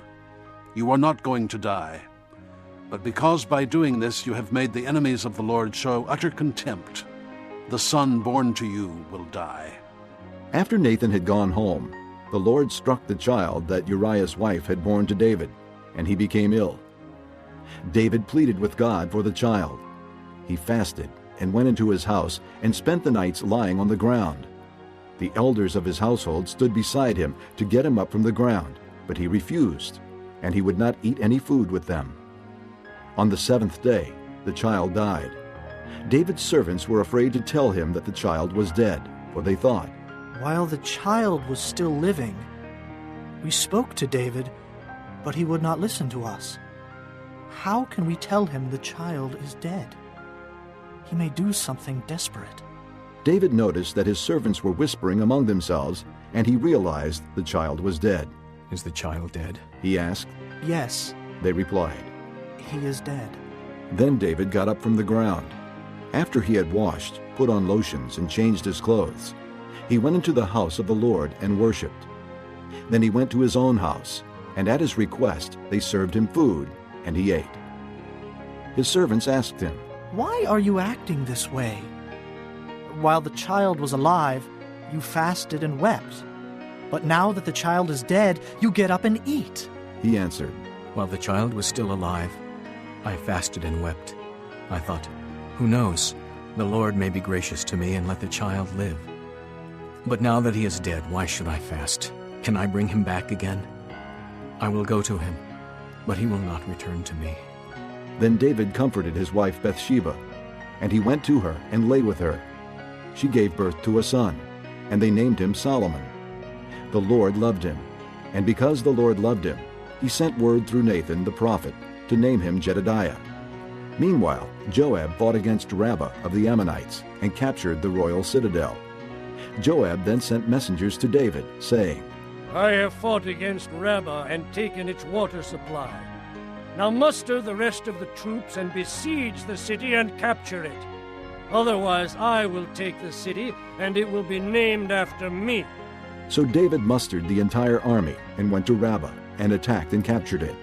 S9: You are not going to die. But because by doing this you have made the enemies of the Lord show utter contempt, the son born to you will die.
S2: After Nathan had gone home, the Lord struck the child that Uriah's wife had borne to David, and he became ill. David pleaded with God for the child. He fasted and went into his house and spent the nights lying on the ground. The elders of his household stood beside him to get him up from the ground, but he refused, and he would not eat any food with them. On the 7th day, the child died. David's servants were afraid to tell him that the child was dead, for they thought,
S8: While the child was still living, we spoke to David, but he would not listen to us. How can we tell him the child is dead?
S15: He may do something desperate.
S2: David noticed that his servants were whispering among themselves, and he realized the child was dead.
S3: Is the child dead?
S2: He asked.
S15: Yes.
S2: They replied.
S15: He is dead.
S2: Then David got up from the ground. After he had washed, put on lotions, and changed his clothes, he went into the house of the Lord and worshipped. Then he went to his own house, and at his request they served him food, and he ate. His servants asked him,
S15: Why are you acting this way? While the child was alive, you fasted and wept. But now that the child is dead, you get up and eat.
S2: He answered,
S3: While the child was still alive, I fasted and wept. I thought, who knows, the Lord may be gracious to me and let the child live. But now that he is dead, why should I fast? Can I bring him back again? I will go to him, but he will not return to me.
S2: Then David comforted his wife Bathsheba, and he went to her and lay with her. She gave birth to a son, and they named him Solomon. The Lord loved him, and because the Lord loved him, he sent word through Nathan the prophet to name him Jedediah. Meanwhile, Joab fought against Rabbah of the Ammonites and captured the royal citadel. Joab then sent messengers to David, saying,
S6: I have fought against Rabbah and taken its water supply. Now muster the rest of the troops and besiege the city and capture it. Otherwise I will take the city, and it will be named after me.
S2: So David mustered the entire army and went to Rabbah and attacked and captured it.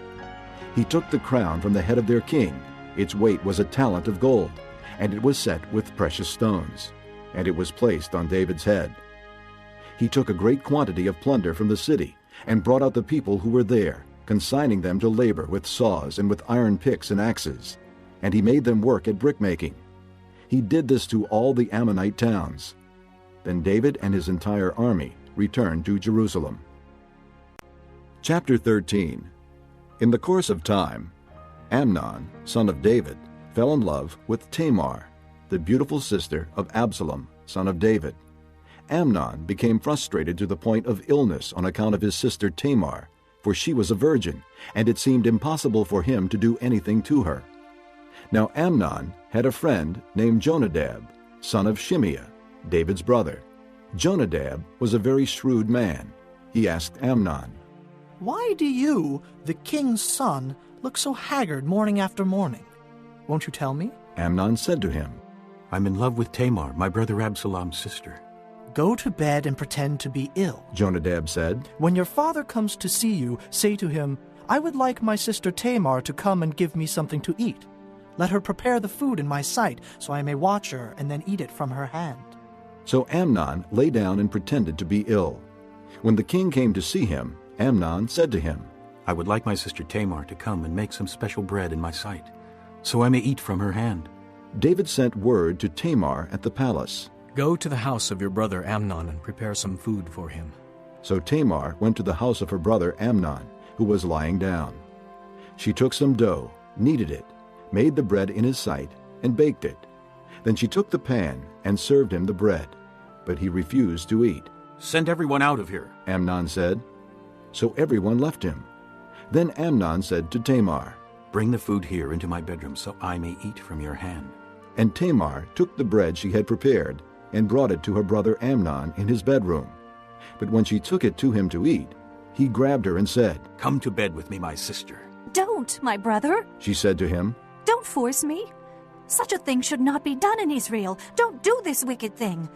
S2: He took the crown from the head of their king. Its weight was a talent of gold, and it was set with precious stones, and it was placed on David's head. He took a great quantity of plunder from the city and brought out the people who were there, consigning them to labor with saws and with iron picks and axes, and he made them work at brickmaking. He did this to all the Ammonite towns. Then David and his entire army returned to Jerusalem. Chapter 13. In the course of time, Amnon, son of David, fell in love with Tamar, the beautiful sister of Absalom, son of David. Amnon became frustrated to the point of illness on account of his sister Tamar, for she was a virgin, and it seemed impossible for him to do anything to her. Now Amnon had a friend named Jonadab, son of Shimeah, David's brother. Jonadab was a very shrewd man. He asked Amnon,
S15: Why do you, the king's son, look so haggard morning after morning? Won't you tell me?
S2: Amnon said to him,
S14: I'm in love with Tamar, my brother Absalom's sister.
S15: Go to bed and pretend to be ill.
S2: Jonadab said.
S15: When your father comes to see you, say to him, I would like my sister Tamar to come and give me something to eat. Let her prepare the food in my sight, so I may watch her and then eat it from her hand.
S2: So Amnon lay down and pretended to be ill. When the king came to see him, Amnon said to him,
S14: I would like my sister Tamar to come and make some special bread in my sight, so I may eat from her hand.
S2: David sent word to Tamar at the palace.
S3: Go to the house of your brother Amnon and prepare some food for him.
S2: So Tamar went to the house of her brother Amnon, who was lying down. She took some dough, kneaded it, made the bread in his sight, and baked it. Then she took the pan and served him the bread, but he refused to eat.
S14: Send everyone out of here,
S2: Amnon said. So everyone left him. Then Amnon said to Tamar,
S14: Bring the food here into my bedroom so I may eat from your hand.
S2: And Tamar took the bread she had prepared and brought it to her brother Amnon in his bedroom. But when she took it to him to eat, he grabbed her and said,
S14: Come to bed with me, my sister.
S13: Don't, my brother.
S2: She said to him,
S13: Don't force me. Such a thing should not be done in Israel. Don't do this wicked thing.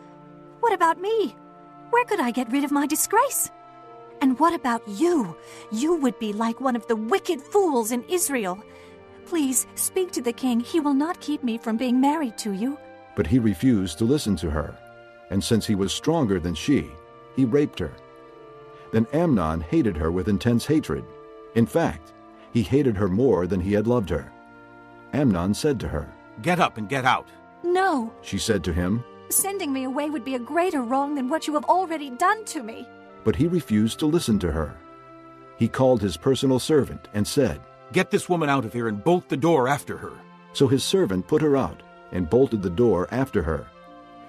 S13: What about me? Where could I get rid of my disgrace? And what about you? You would be like one of the wicked fools in Israel. Please speak to the king. He will not keep me from being married to you.
S2: But he refused to listen to her, and since he was stronger than she, he raped her. Then Amnon hated her with intense hatred. In fact, he hated her more than he had loved her. Amnon said to her,
S14: Get up and get out.
S13: No,
S2: she said to him.
S13: Sending me away would be a greater wrong than what you have already done to me.
S2: But he refused to listen to her. He called his personal servant and said,
S14: Get this woman out of here and bolt the door after her.
S2: So his servant put her out and bolted the door after her.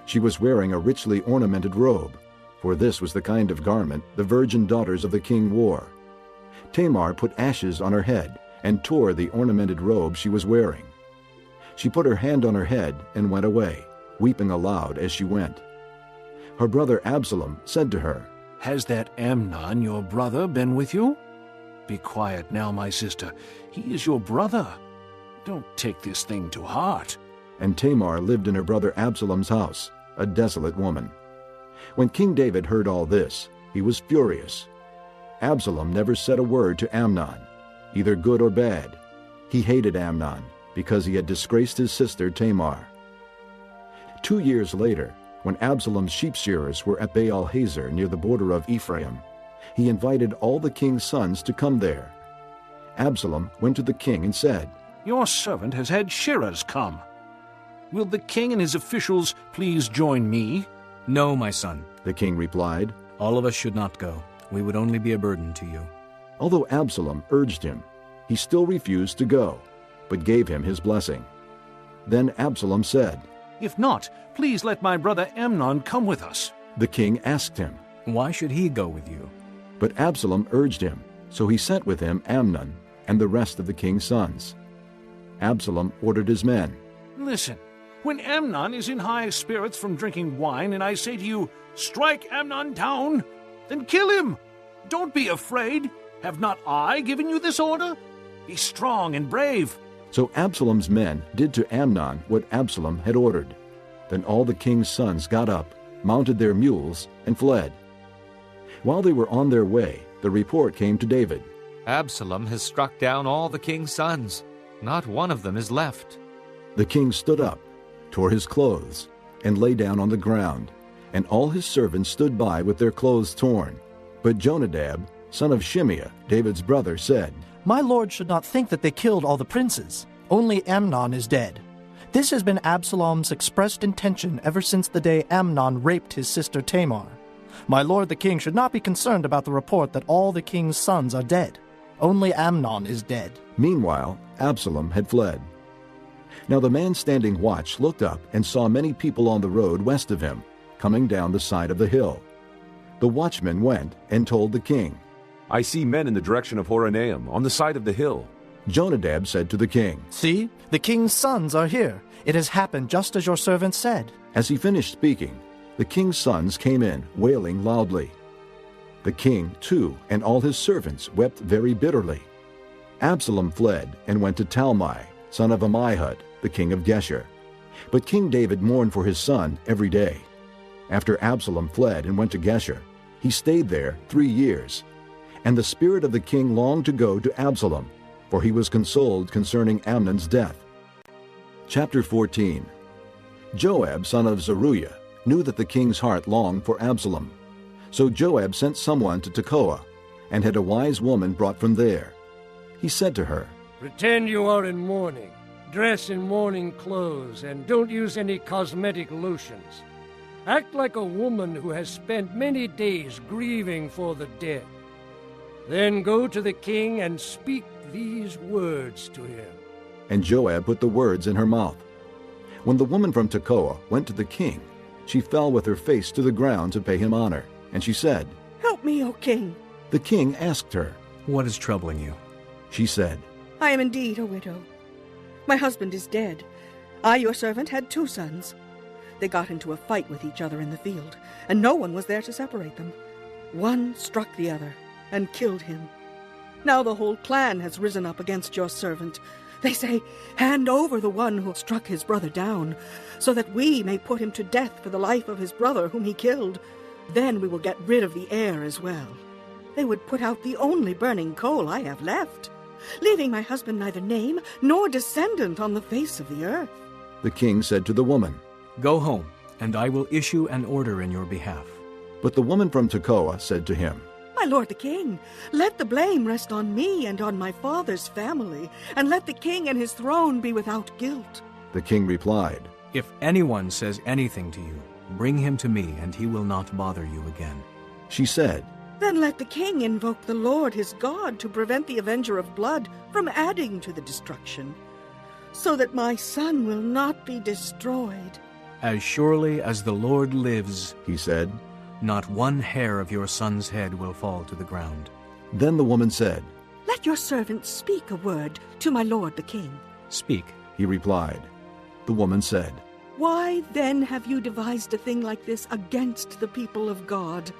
S2: She was wearing a richly ornamented robe, for this was the kind of garment the virgin daughters of the king wore. Tamar put ashes on her head and tore the ornamented robe she was wearing. She put her hand on her head and went away, weeping aloud as she went. Her brother Absalom said to her,
S5: "Has that Amnon, your brother, been with you? Be quiet now, my sister. He is your brother. Don't take this thing to heart."
S2: And Tamar lived in her brother Absalom's house, a desolate woman. When King David heard all this, he was furious. Absalom never said a word to Amnon, either good or bad. He hated Amnon because he had disgraced his sister Tamar. 2 years later, when Absalom's sheep shearers were at Baal-Hazor near the border of Ephraim, he invited all the king's sons to come there. Absalom went to the king and said,
S5: "Your servant has had shearers come. Will the king and his officials please join me?"
S3: "No, my son,"
S2: the king replied.
S3: "All of us should not go. We would only be a burden to you."
S2: Although Absalom urged him, he still refused to go, but gave him his blessing. Then Absalom said,
S5: "If not, please let my brother Amnon come with us."
S2: The king asked him,
S3: "Why should he go with you?"
S2: But Absalom urged him, so he sent with him Amnon and the rest of the king's sons. Absalom ordered his men,
S5: "Listen, when Amnon is in high spirits from drinking wine, and I say to you, 'Strike Amnon down,' then kill him. Don't be afraid. Have not I given you this order? Be strong and brave."
S2: So Absalom's men did to Amnon what Absalom had ordered. Then all the king's sons got up, mounted their mules, and fled. While they were on their way, the report came to David,
S11: "Absalom has struck down all the king's sons. Not one of them is left."
S2: The king stood up, tore his clothes, and lay down on the ground, and all his servants stood by with their clothes torn. But Jonadab, son of Shimeah, David's brother, said,
S15: "My lord should not think that they killed all the princes. Only Amnon is dead. This has been Absalom's expressed intention ever since the day Amnon raped his sister Tamar. My lord the king should not be concerned about the report that all the king's sons are dead. Only Amnon is dead."
S2: Meanwhile, Absalom had fled. Now the man standing watch looked up and saw many people on the road west of him, coming down the side of the hill. The watchman went and told the king,
S7: "I see men in the direction of Horonaim, on the side of the hill."
S2: Jonadab said to the king,
S15: "See, the king's sons are here. It has happened just as your servant said."
S2: As he finished speaking, the king's sons came in, wailing loudly. The king, too, and all his servants wept very bitterly. Absalom fled and went to Talmai, son of Ammihud, the king of Geshur. But King David mourned for his son every day. After Absalom fled and went to Geshur, he stayed there 3 years. And the spirit of the king longed to go to Absalom, for he was consoled concerning Amnon's death. Chapter 14. Joab, son of Zeruiah, knew that the king's heart longed for Absalom. So Joab sent someone to Tekoa, and had a wise woman brought from there. He said to her,
S6: "Pretend you are in mourning. Dress in mourning clothes, and don't use any cosmetic lotions. Act like a woman who has spent many days grieving for the dead. Then go to the king and speak these words to him."
S2: And Joab put the words in her mouth. When the woman from Tekoa went to the king, she fell with her face to the ground to pay him honor, and she said,
S16: "Help me, O king."
S2: The king asked her,
S3: "What is troubling you?"
S2: She said,
S16: "I am indeed a widow. My husband is dead. I, your servant, had 2 sons. They got into a fight with each other in the field, and no one was there to separate them. One struck the other and killed him. Now the whole clan has risen up against your servant. They say, 'Hand over the one who struck his brother down, so that we may put him to death for the life of his brother whom he killed. Then we will get rid of the heir as well.' They would put out the only burning coal I have left, leaving my husband neither name nor descendant on the face of the earth."
S2: The king said to the woman,
S3: "Go home, and I will issue an order in your behalf."
S2: But the woman from Tekoa said to him,
S16: "My lord the king, let the blame rest on me and on my father's family, and let the king and his throne be without guilt."
S2: The king replied,
S3: "If anyone says anything to you, bring him to me, and he will not bother you again."
S2: She said,
S16: "Then let the king invoke the Lord his God to prevent the avenger of blood from adding to the destruction, so that my son will not be destroyed."
S3: "As surely as the Lord lives,"
S2: he said,
S3: "not one hair of your son's head will fall to the ground."
S2: Then the woman said,
S16: "Let your servant speak a word to my lord the king."
S3: "Speak,"
S2: he replied. The woman said,
S16: Why then have you devised a thing like this against the people of God?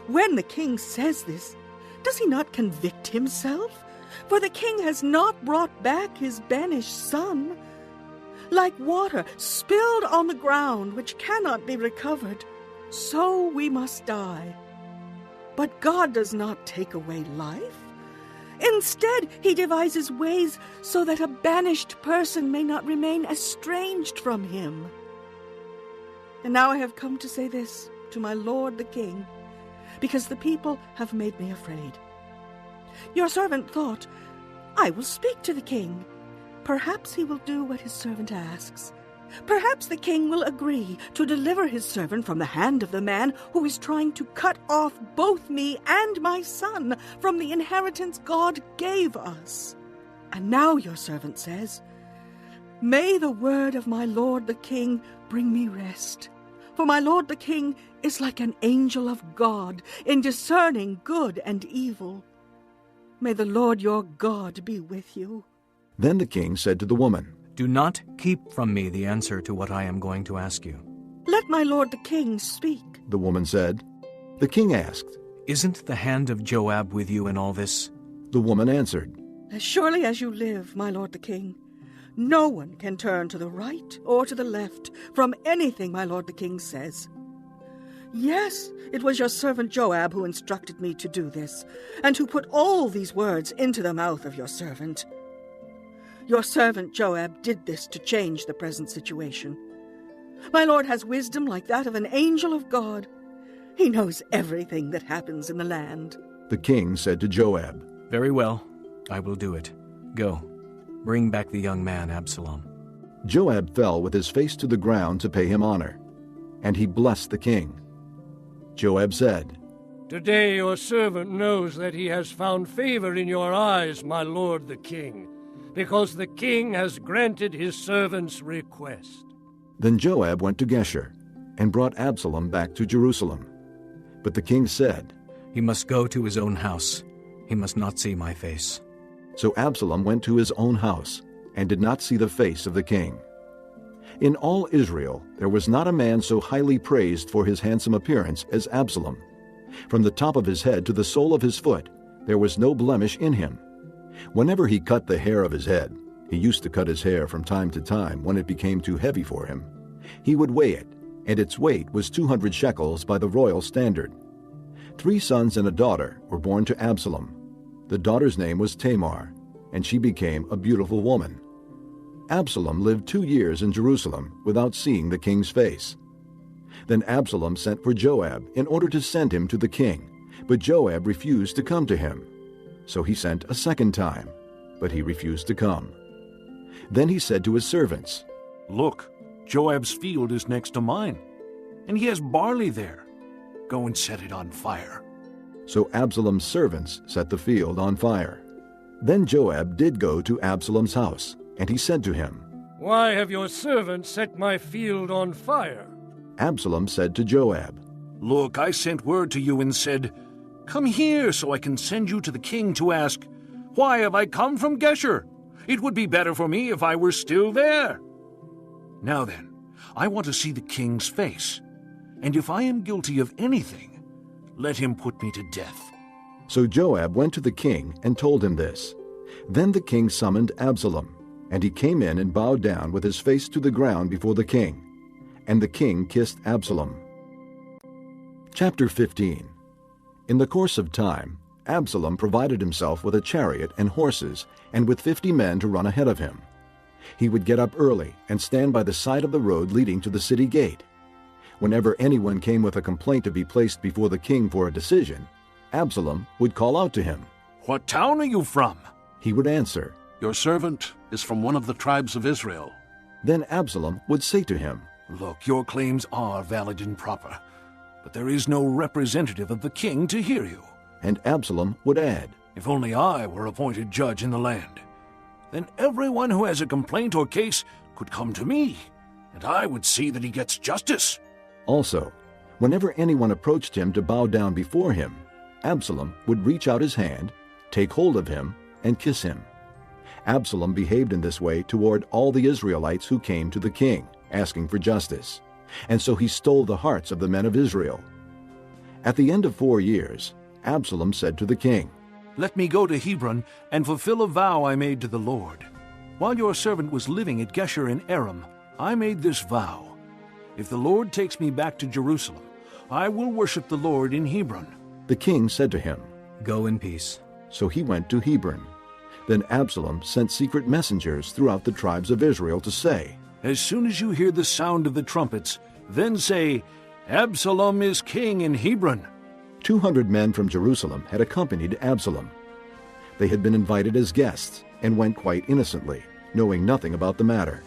S16: When the king says this, does he not convict himself? For the king has not brought back his banished son. Like water spilled on the ground, which cannot be recovered, so we must die. But God does not take away life. Instead, he devises ways so that a banished person may not remain estranged from him. And now I have come to say this to my lord the king, because the people have made me afraid. Your servant thought, I will speak to the king. Perhaps he will do what his servant asks. Perhaps the king will agree to deliver his servant from the hand of the man who is trying to cut off both me and my son from the inheritance God gave us. And now your servant says, May the word of my lord the king bring me rest. For my lord the king is like an angel of God in discerning good and evil. May the Lord your God be with you.
S2: Then the king said to the woman,
S3: Do not keep from me the answer to what I am going to ask you.
S16: Let my lord the king speak.
S2: The woman said. The king asked,
S3: Isn't the hand of Joab with you in all this?
S2: The woman answered,
S16: As surely as you live, my lord the king, no one can turn to the right or to the left from anything my lord the king says. Yes, it was your servant Joab who instructed me to do this, and who put all these words into the mouth of your servant. Your servant Joab did this to change the present situation. My lord has wisdom like that of an angel of God. He knows everything that happens in the land.
S2: The king said to Joab,
S3: Very well, I will do it. Go, bring back the young man Absalom.
S2: Joab fell with his face to the ground to pay him honor, and he blessed the king. Joab said,
S6: Today your servant knows that he has found favor in your eyes, my lord the king, because the king has granted his servant's request.
S2: Then Joab went to Geshur and brought Absalom back to Jerusalem. But the king said,
S3: He must go to his own house. He must not see my face.
S2: So Absalom went to his own house and did not see the face of the king. In all Israel there was not a man so highly praised for his handsome appearance as Absalom. From the top of his head to the sole of his foot there was no blemish in him. Whenever he cut the hair of his head, he used to cut his hair from time to time when it became too heavy for him, he would weigh it, and its weight was 200 shekels by the royal standard. 3 sons and a daughter were born to Absalom. The daughter's name was Tamar, and she became a beautiful woman. Absalom lived 2 years in Jerusalem without seeing the king's face. Then Absalom sent for Joab in order to send him to the king, but Joab refused to come to him. So he sent a second time, but he refused to come. Then he said to his servants,
S5: Look, Joab's field is next to mine, and he has barley there. Go and set it on fire.
S2: So Absalom's servants set the field on fire. Then Joab did go to Absalom's house, and he said to him,
S6: Why have your servants set my field on fire?
S2: Absalom said to Joab,
S5: Look, I sent word to you and said, Come here so I can send you to the king to ask, Why have I come from Geshur? It would be better for me if I were still there. Now then, I want to see the king's face, and if I am guilty of anything, let him put me to death.
S2: So Joab went to the king and told him this. Then the king summoned Absalom, and he came in and bowed down with his face to the ground before the king. And the king kissed Absalom. Chapter 15. In the course of time, Absalom provided himself with a chariot and horses, and with 50 men to run ahead of him. He would get up early and stand by the side of the road leading to the city gate. Whenever anyone came with a complaint to be placed before the king for a decision, Absalom would call out to him.
S5: What town are you from?
S2: He would answer,
S9: Your servant is from one of the tribes of Israel.
S2: Then Absalom would say to him,
S5: Look, your claims are valid and proper, but there is no representative of the king to hear you.
S2: And Absalom would add,
S5: If only I were appointed judge in the land, then everyone who has a complaint or case could come to me, and I would see that he gets justice.
S2: Also, whenever anyone approached him to bow down before him, Absalom would reach out his hand, take hold of him, and kiss him. Absalom behaved in this way toward all the Israelites who came to the king, asking for justice, and so he stole the hearts of the men of Israel. At the end of 4 years, Absalom said to the king,
S5: "Let me go to Hebron and fulfill a vow I made to the Lord. While your servant was living at Geshur in Aram, I made this vow. If the Lord takes me back to Jerusalem, I will worship the Lord in Hebron."
S2: The king said to him,
S3: "Go in peace."
S2: So he went to Hebron. Then Absalom sent secret messengers throughout the tribes of Israel to say,
S5: "As soon as you hear the sound of the trumpets, then say, 'Absalom is king in Hebron.'"
S2: 200 men from Jerusalem had accompanied Absalom. They had been invited as guests and went quite innocently, knowing nothing about the matter.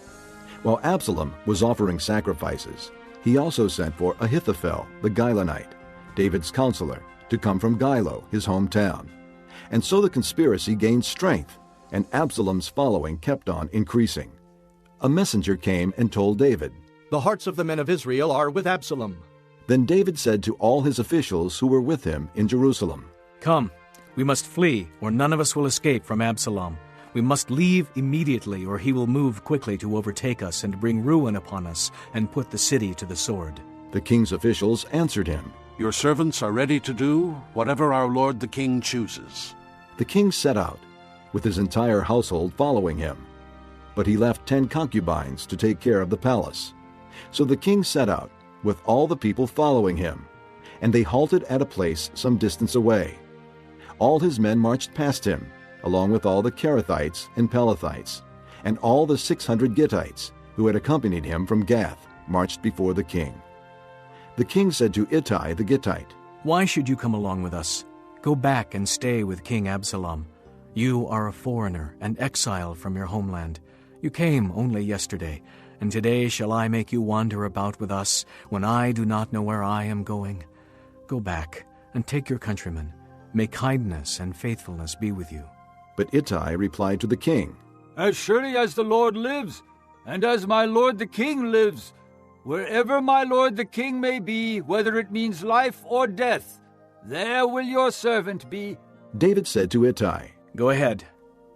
S2: While Absalom was offering sacrifices, he also sent for Ahithophel the Gilonite, David's counselor, to come from Gilo, his hometown. And so the conspiracy gained strength, and Absalom's following kept on increasing. A messenger came and told David,
S8: "The hearts of the men of Israel are with Absalom."
S2: Then David said to all his officials who were with him in Jerusalem,
S3: "Come, we must flee, or none of us will escape from Absalom. We must leave immediately, or he will move quickly to overtake us and bring ruin upon us and put the city to the sword."
S2: The king's officials answered him,
S9: "Your servants are ready to do whatever our lord the king chooses."
S2: The king set out, with his entire household following him. But he left 10 concubines to take care of the palace. So the king set out, with all the people following him, and they halted at a place some distance away. All his men marched past him, along with all the Kerethites and Pelethites, and all the 600 Gittites who had accompanied him from Gath marched before the king. The king said to Ittai the Gittite,
S3: "Why should you come along with us? Go back and stay with King Absalom. You are a foreigner and exile from your homeland. You came only yesterday, and today shall I make you wander about with us when I do not know where I am going? Go back and take your countrymen. May kindness and faithfulness be with you."
S2: But Ittai replied to the king,
S10: "As surely as the Lord lives, and as my lord the king lives, wherever my lord the king may be, whether it means life or death, there will your servant be."
S2: David said to Ittai,
S3: "Go ahead,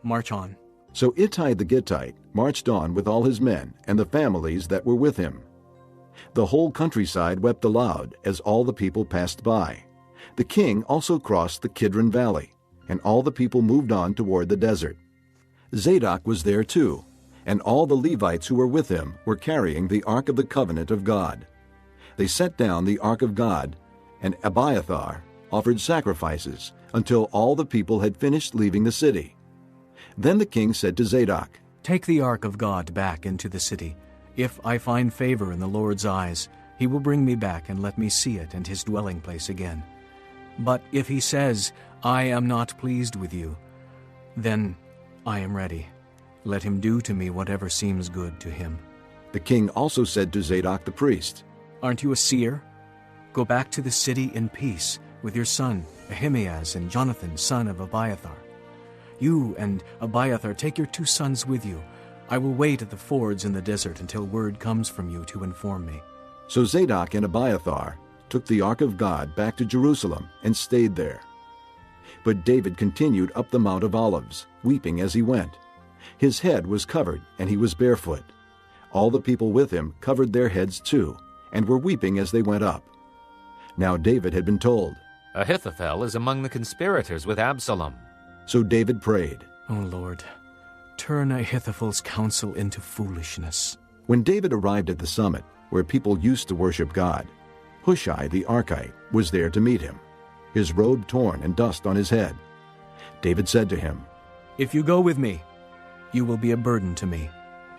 S3: march on."
S2: So Ittai the Gittite marched on with all his men and the families that were with him. The whole countryside wept aloud as all the people passed by. The king also crossed the Kidron Valley, and all the people moved on toward the desert. Zadok was there too, and all the Levites who were with him were carrying the Ark of the Covenant of God. They set down the Ark of God, and Abiathar offered sacrifices until all the people had finished leaving the city. Then the king said to Zadok,
S3: "Take the Ark of God back into the city. If I find favor in the Lord's eyes, he will bring me back and let me see it and his dwelling place again. But if he says, 'I am not pleased with you,' then I am ready. Let him do to me whatever seems good to him."
S2: The king also said to Zadok the priest,
S3: "Aren't you a seer? Go back to the city in peace with your son Ahimaaz and Jonathan, son of Abiathar. You and Abiathar take your 2 sons with you. I will wait at the fords in the desert until word comes from you to inform me."
S2: So Zadok and Abiathar took the Ark of God back to Jerusalem and stayed there. But David continued up the Mount of Olives, weeping as he went. His head was covered, and he was barefoot. All the people with him covered their heads too, and were weeping as they went up. Now David had been told,
S12: "Ahithophel is among the conspirators with Absalom."
S2: So David prayed,
S3: "O Lord, turn Ahithophel's counsel into foolishness."
S2: When David arrived at the summit, where people used to worship God, Hushai the Archite was there to meet him, his robe torn and dust on his head. David said to him,
S3: "If you go with me, you will be a burden to me.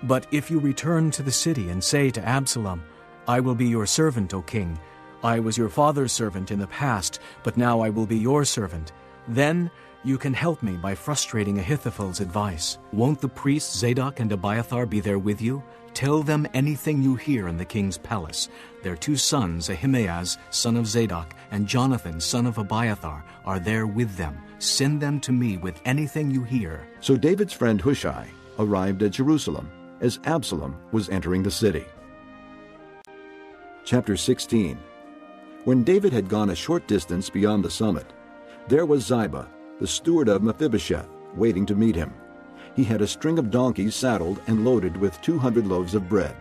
S3: But if you return to the city and say to Absalom, 'I will be your servant, O king. I was your father's servant in the past, but now I will be your servant,' then you can help me by frustrating Ahithophel's advice. Won't the priests Zadok and Abiathar be there with you? Tell them anything you hear in the king's palace. Their 2 sons, Ahimaaz, son of Zadok, and Jonathan, son of Abiathar, are there with them. Send them to me with anything you hear."
S2: So David's friend Hushai arrived at Jerusalem as Absalom was entering the city. Chapter 16. When David had gone a short distance beyond the summit, there was Ziba, the steward of Mephibosheth, waiting to meet him. He had a string of donkeys saddled and loaded with 200 loaves of bread,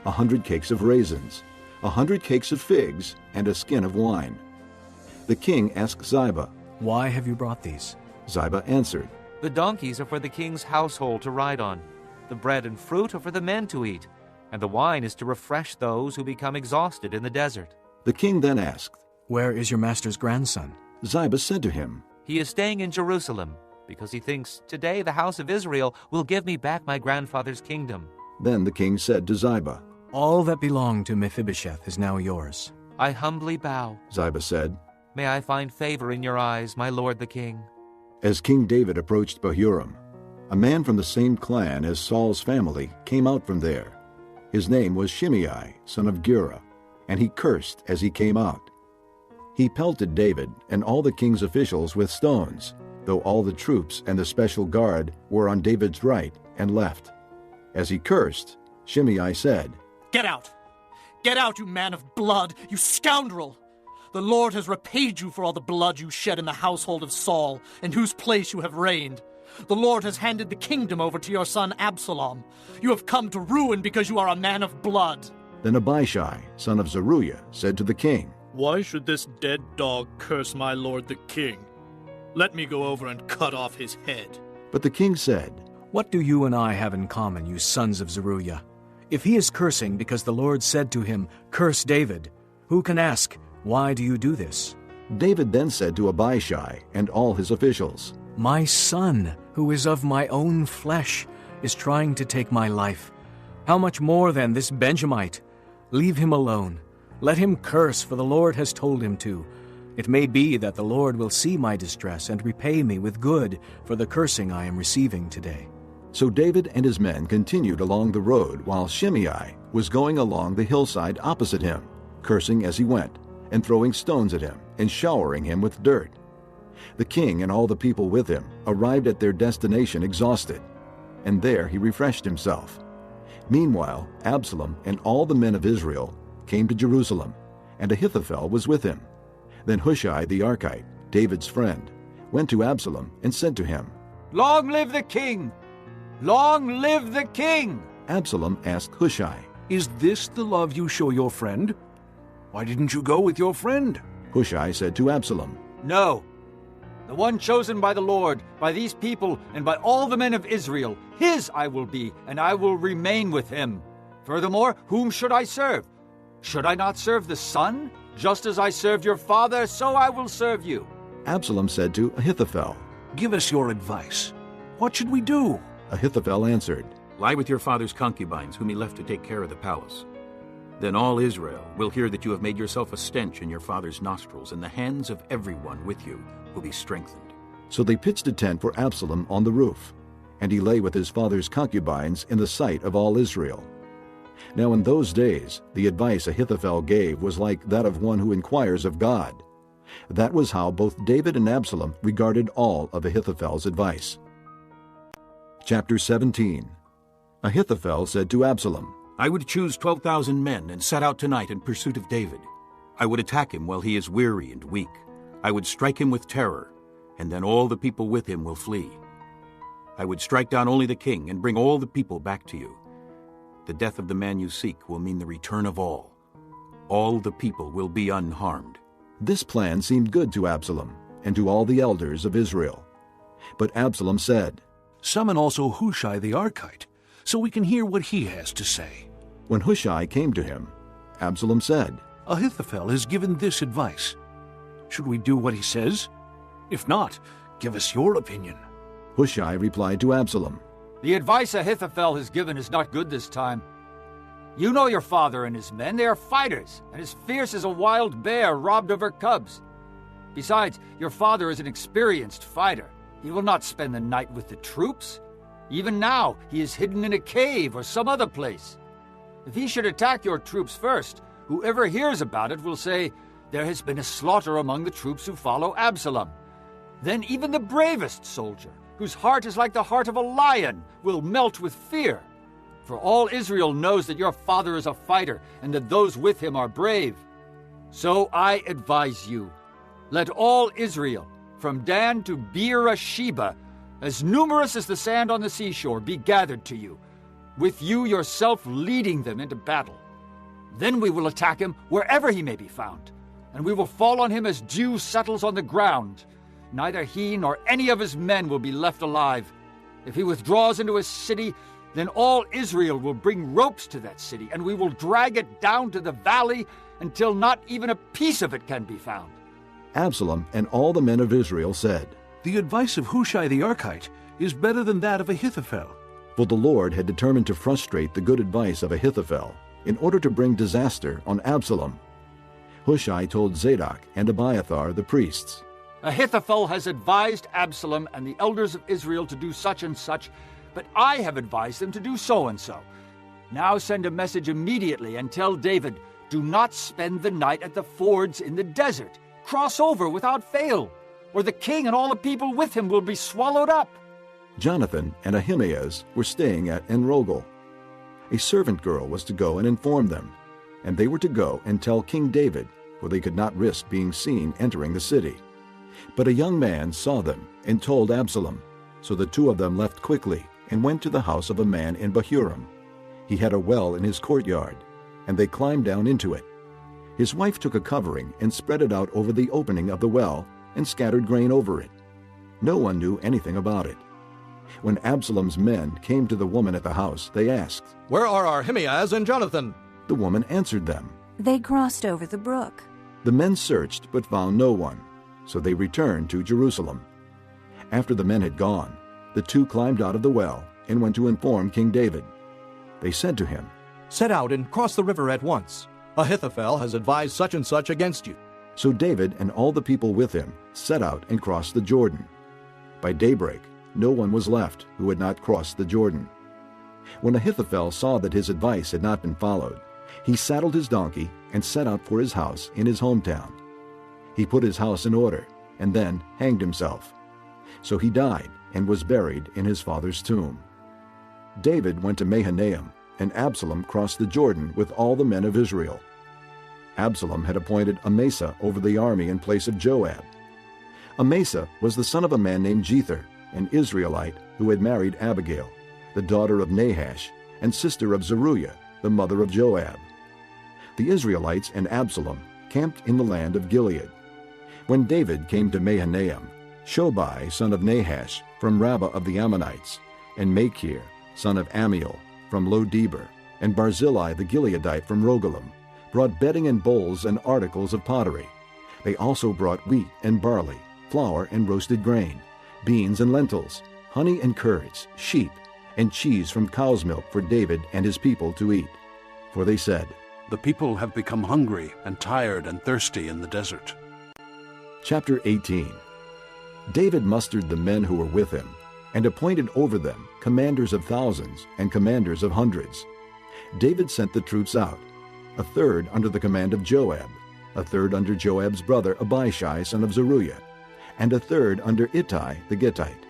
S2: 100 cakes of raisins, 100 cakes of figs, and a skin of wine. The king asked Ziba,
S3: "Why have you brought these?"
S2: Ziba answered,
S12: "The donkeys are for the king's household to ride on. The bread and fruit are for the men to eat, and the wine is to refresh those who become exhausted in the desert."
S2: The king then asked,
S3: "Where is your master's grandson?"
S2: Ziba said to him,
S12: "He is staying in Jerusalem, because he thinks, 'Today the house of Israel will give me back my grandfather's kingdom.'"
S2: Then the king said to Ziba,
S3: "All that belonged to Mephibosheth is now yours."
S12: "I humbly bow,"
S2: Ziba said.
S12: "May I find favor in your eyes, my lord the king."
S2: As King David approached Bahurim, a man from the same clan as Saul's family came out from there. His name was Shimei, son of Gera, and he cursed as he came out. He pelted David and all the king's officials with stones, though all the troops and the special guard were on David's right and left. As he cursed, Shimei said,
S15: "Get out! Get out, you man of blood, you scoundrel! The Lord has repaid you for all the blood you shed in the household of Saul, in whose place you have reigned. The Lord has handed the kingdom over to your son Absalom. You have come to ruin because you are a man of blood."
S2: Then Abishai, son of Zeruiah, said to the king,
S17: "Why should this dead dog curse my lord the king? Let me go over and cut off his head."
S2: But the king said,
S3: "What do you and I have in common, you sons of Zeruiah? If he is cursing because the Lord said to him, 'Curse David,' who can ask, 'Why do you do this?'"
S2: David then said to Abishai and all his officials,
S3: "My son, who is of my own flesh, is trying to take my life. How much more then this Benjamite? Leave him alone. Let him curse, for the Lord has told him to. It may be that the Lord will see my distress and repay me with good for the cursing I am receiving today."
S2: So David and his men continued along the road while Shimei was going along the hillside opposite him, cursing as he went, and throwing stones at him and showering him with dirt. The king and all the people with him arrived at their destination exhausted, and there he refreshed himself. Meanwhile, Absalom and all the men of Israel came to Jerusalem, and Ahithophel was with him. Then Hushai the Archite, David's friend, went to Absalom and said to him,
S10: "Long live the king! Long live the king!"
S2: Absalom asked Hushai,
S5: "Is this the love you show your friend? Why didn't you go with your friend?"
S2: Hushai said to Absalom,
S10: "No. The one chosen by the Lord, by these people, and by all the men of Israel, his I will be, and I will remain with him. Furthermore, whom should I serve? Should I not serve the son? Just as I served your father, so I will serve you."
S2: Absalom said to Ahithophel,
S5: "Give us your advice. What should we do?"
S2: Ahithophel answered,
S14: "Lie with your father's concubines, whom he left to take care of the palace. Then all Israel will hear that you have made yourself a stench in your father's nostrils, and the hands of everyone with you will be strengthened."
S2: So they pitched a tent for Absalom on the roof, and he lay with his father's concubines in the sight of all Israel. Now in those days the advice Ahithophel gave was like that of one who inquires of God. That was how both David and Absalom regarded all of Ahithophel's advice. Chapter 17. Ahithophel said to Absalom,
S14: "I would choose 12,000 men and set out tonight in pursuit of David. I would attack him while he is weary and weak. I would strike him with terror, and then all the people with him will flee. I would strike down only the king and bring all the people back to you. The death of the man you seek will mean the return of all. All the people will be unharmed."
S2: This plan seemed good to Absalom and to all the elders of Israel. But Absalom said,
S5: "Summon also Hushai the Archite, so we can hear what he has to say."
S2: When Hushai came to him, Absalom said,
S5: "Ahithophel has given this advice. Should we do what he says? If not, give us your opinion."
S2: Hushai replied to Absalom,
S10: "The advice Ahithophel has given is not good this time. You know your father and his men. They are fighters, and as fierce as a wild bear robbed of her cubs. Besides, your father is an experienced fighter. He will not spend the night with the troops. Even now, he is hidden in a cave or some other place. If he should attack your troops first, whoever hears about it will say, 'There has been a slaughter among the troops who follow Absalom.' Then even the bravest soldier, whose heart is like the heart of a lion, will melt with fear. For all Israel knows that your father is a fighter, and that those with him are brave. So I advise you, let all Israel, from Dan to Beersheba, as numerous as the sand on the seashore, be gathered to you, with you yourself leading them into battle. Then we will attack him wherever he may be found, and we will fall on him as dew settles on the ground. Neither he nor any of his men will be left alive. If he withdraws into a city, then all Israel will bring ropes to that city, and we will drag it down to the valley until not even a piece of it can be found."
S2: Absalom and all the men of Israel said,
S5: "The advice of Hushai the Archite is better than that of Ahithophel."
S2: For the Lord had determined to frustrate the good advice of Ahithophel in order to bring disaster on Absalom. Hushai told Zadok and Abiathar the priests,
S10: "Ahithophel has advised Absalom and the elders of Israel to do such and such, but I have advised them to do so and so. Now send a message immediately and tell David, 'Do not spend the night at the fords in the desert. Cross over without fail, or the king and all the people with him will be swallowed up.'"
S2: Jonathan and Ahimaaz were staying at Enrogel. A servant girl was to go and inform them, and they were to go and tell King David, for they could not risk being seen entering the city. But a young man saw them and told Absalom, so the two of them left quickly and went to the house of a man in Bahurim. He had a well in his courtyard, and they climbed down into it. His wife took a covering and spread it out over the opening of the well and scattered grain over it. No one knew anything about it. When Absalom's men came to the woman at the house, they asked,
S8: "Where are Ahimaaz and Jonathan?"
S2: The woman answered them,
S13: "They crossed over the brook."
S2: The men searched but found no one, so they returned to Jerusalem. After the men had gone, the two climbed out of the well and went to inform King David. They said to him,
S8: "Set out and cross the river at once. Ahithophel has advised such and such against you."
S2: So David and all the people with him set out and crossed the Jordan. By daybreak, no one was left who had not crossed the Jordan. When Ahithophel saw that his advice had not been followed, he saddled his donkey and set out for his house in his hometown. He put his house in order and then hanged himself. So he died and was buried in his father's tomb. David went to Mahanaim, and Absalom crossed the Jordan with all the men of Israel. Absalom had appointed Amasa over the army in place of Joab. Amasa was the son of a man named Jether, an Israelite who had married Abigail, the daughter of Nahash, and sister of Zeruiah, the mother of Joab. The Israelites and Absalom camped in the land of Gilead. When David came to Mahanaim, Shobai, son of Nahash, from Rabbah of the Ammonites, and Machir, son of Amiel, from Lo-debar, and Barzillai the Gileadite from Rogelim, brought bedding and bowls and articles of pottery. They also brought wheat and barley, flour and roasted grain, beans and lentils, honey and curds, sheep, and cheese from cow's milk for David and his people to eat. For they said,
S9: "The people have become hungry and tired and thirsty in the desert."
S2: Chapter 18. David mustered the men who were with him, and appointed over them commanders of thousands and commanders of hundreds. David sent the troops out, a third under the command of Joab, a third under Joab's brother Abishai son of Zeruiah, and a third under Ittai the Gittite.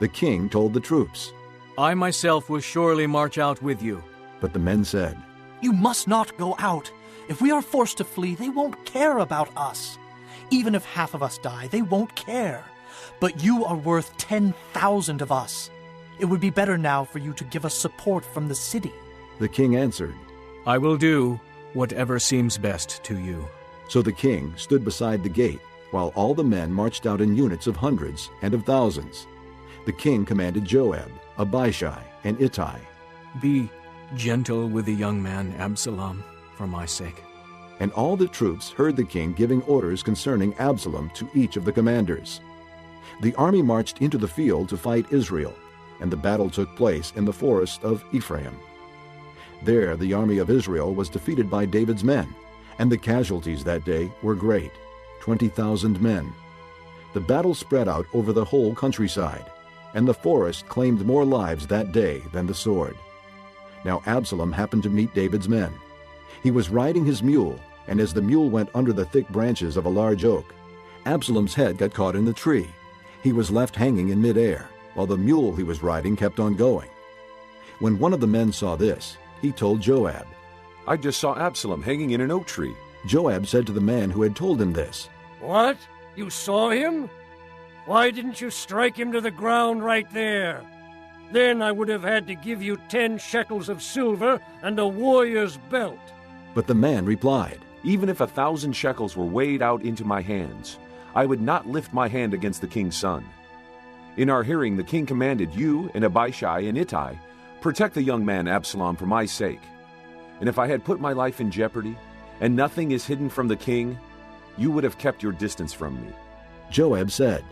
S2: The king told the troops,
S3: "I myself will surely march out with you."
S2: But the men said,
S15: "You must not go out. If we are forced to flee, they won't care about us. Even if half of us die, they won't care. But you are worth 10,000 of us. It would be better now for you to give us support from the city."
S2: The king answered,
S3: "I will do whatever seems best to you."
S2: So the king stood beside the gate, while all the men marched out in units of hundreds and of thousands. The king commanded Joab, Abishai, and Ittai,
S3: "Be gentle with the young man Absalom, for my sake."
S2: And all the troops heard the king giving orders concerning Absalom to each of the commanders. The army marched into the field to fight Israel, and the battle took place in the forest of Ephraim. There the army of Israel was defeated by David's men, and the casualties that day were great, 20,000 men. The battle spread out over the whole countryside, and the forest claimed more lives that day than the sword. Now Absalom happened to meet David's men. He was riding his mule, and as the mule went under the thick branches of a large oak, Absalom's head got caught in the tree. He was left hanging in midair, while the mule he was riding kept on going. When one of the men saw this, he told Joab.
S7: "I just saw Absalom hanging in an oak tree."
S2: Joab said to the man who had told him this,
S6: "What? You saw him? Why didn't you strike him to the ground right there? Then I would have had to give you 10 shekels of silver and a warrior's belt.
S2: But the man replied,
S7: Even if 1,000 shekels were weighed out into my hands, I would not lift my hand against the king's son. In our hearing, the king commanded you and Abishai and Ittai, protect the young man Absalom for my sake. And if I had put my life in jeopardy, and nothing is hidden from the king, you would have kept your distance from me.
S2: Joab said,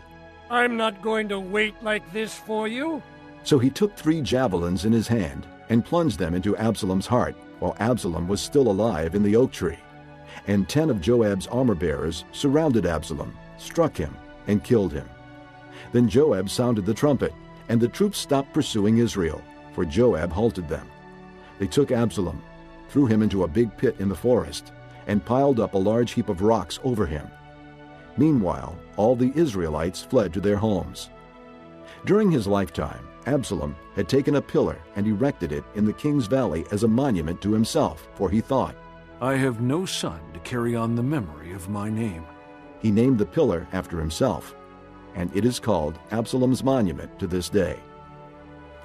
S6: I'm not going to wait like this for you.
S2: So he took 3 javelins in his hand and plunged them into Absalom's heart, while Absalom was still alive in the oak tree. And 10 of Joab's armor-bearers surrounded Absalom, struck him, and killed him. Then Joab sounded the trumpet, and the troops stopped pursuing Israel, for Joab halted them. They took Absalom, threw him into a big pit in the forest, and piled up a large heap of rocks over him. Meanwhile, all the Israelites fled to their homes. During his lifetime, Absalom had taken a pillar and erected it in the king's valley as a monument to himself, for he thought,
S5: I have no son to carry on the memory of my name.
S2: He named the pillar after himself, and it is called Absalom's monument to this day.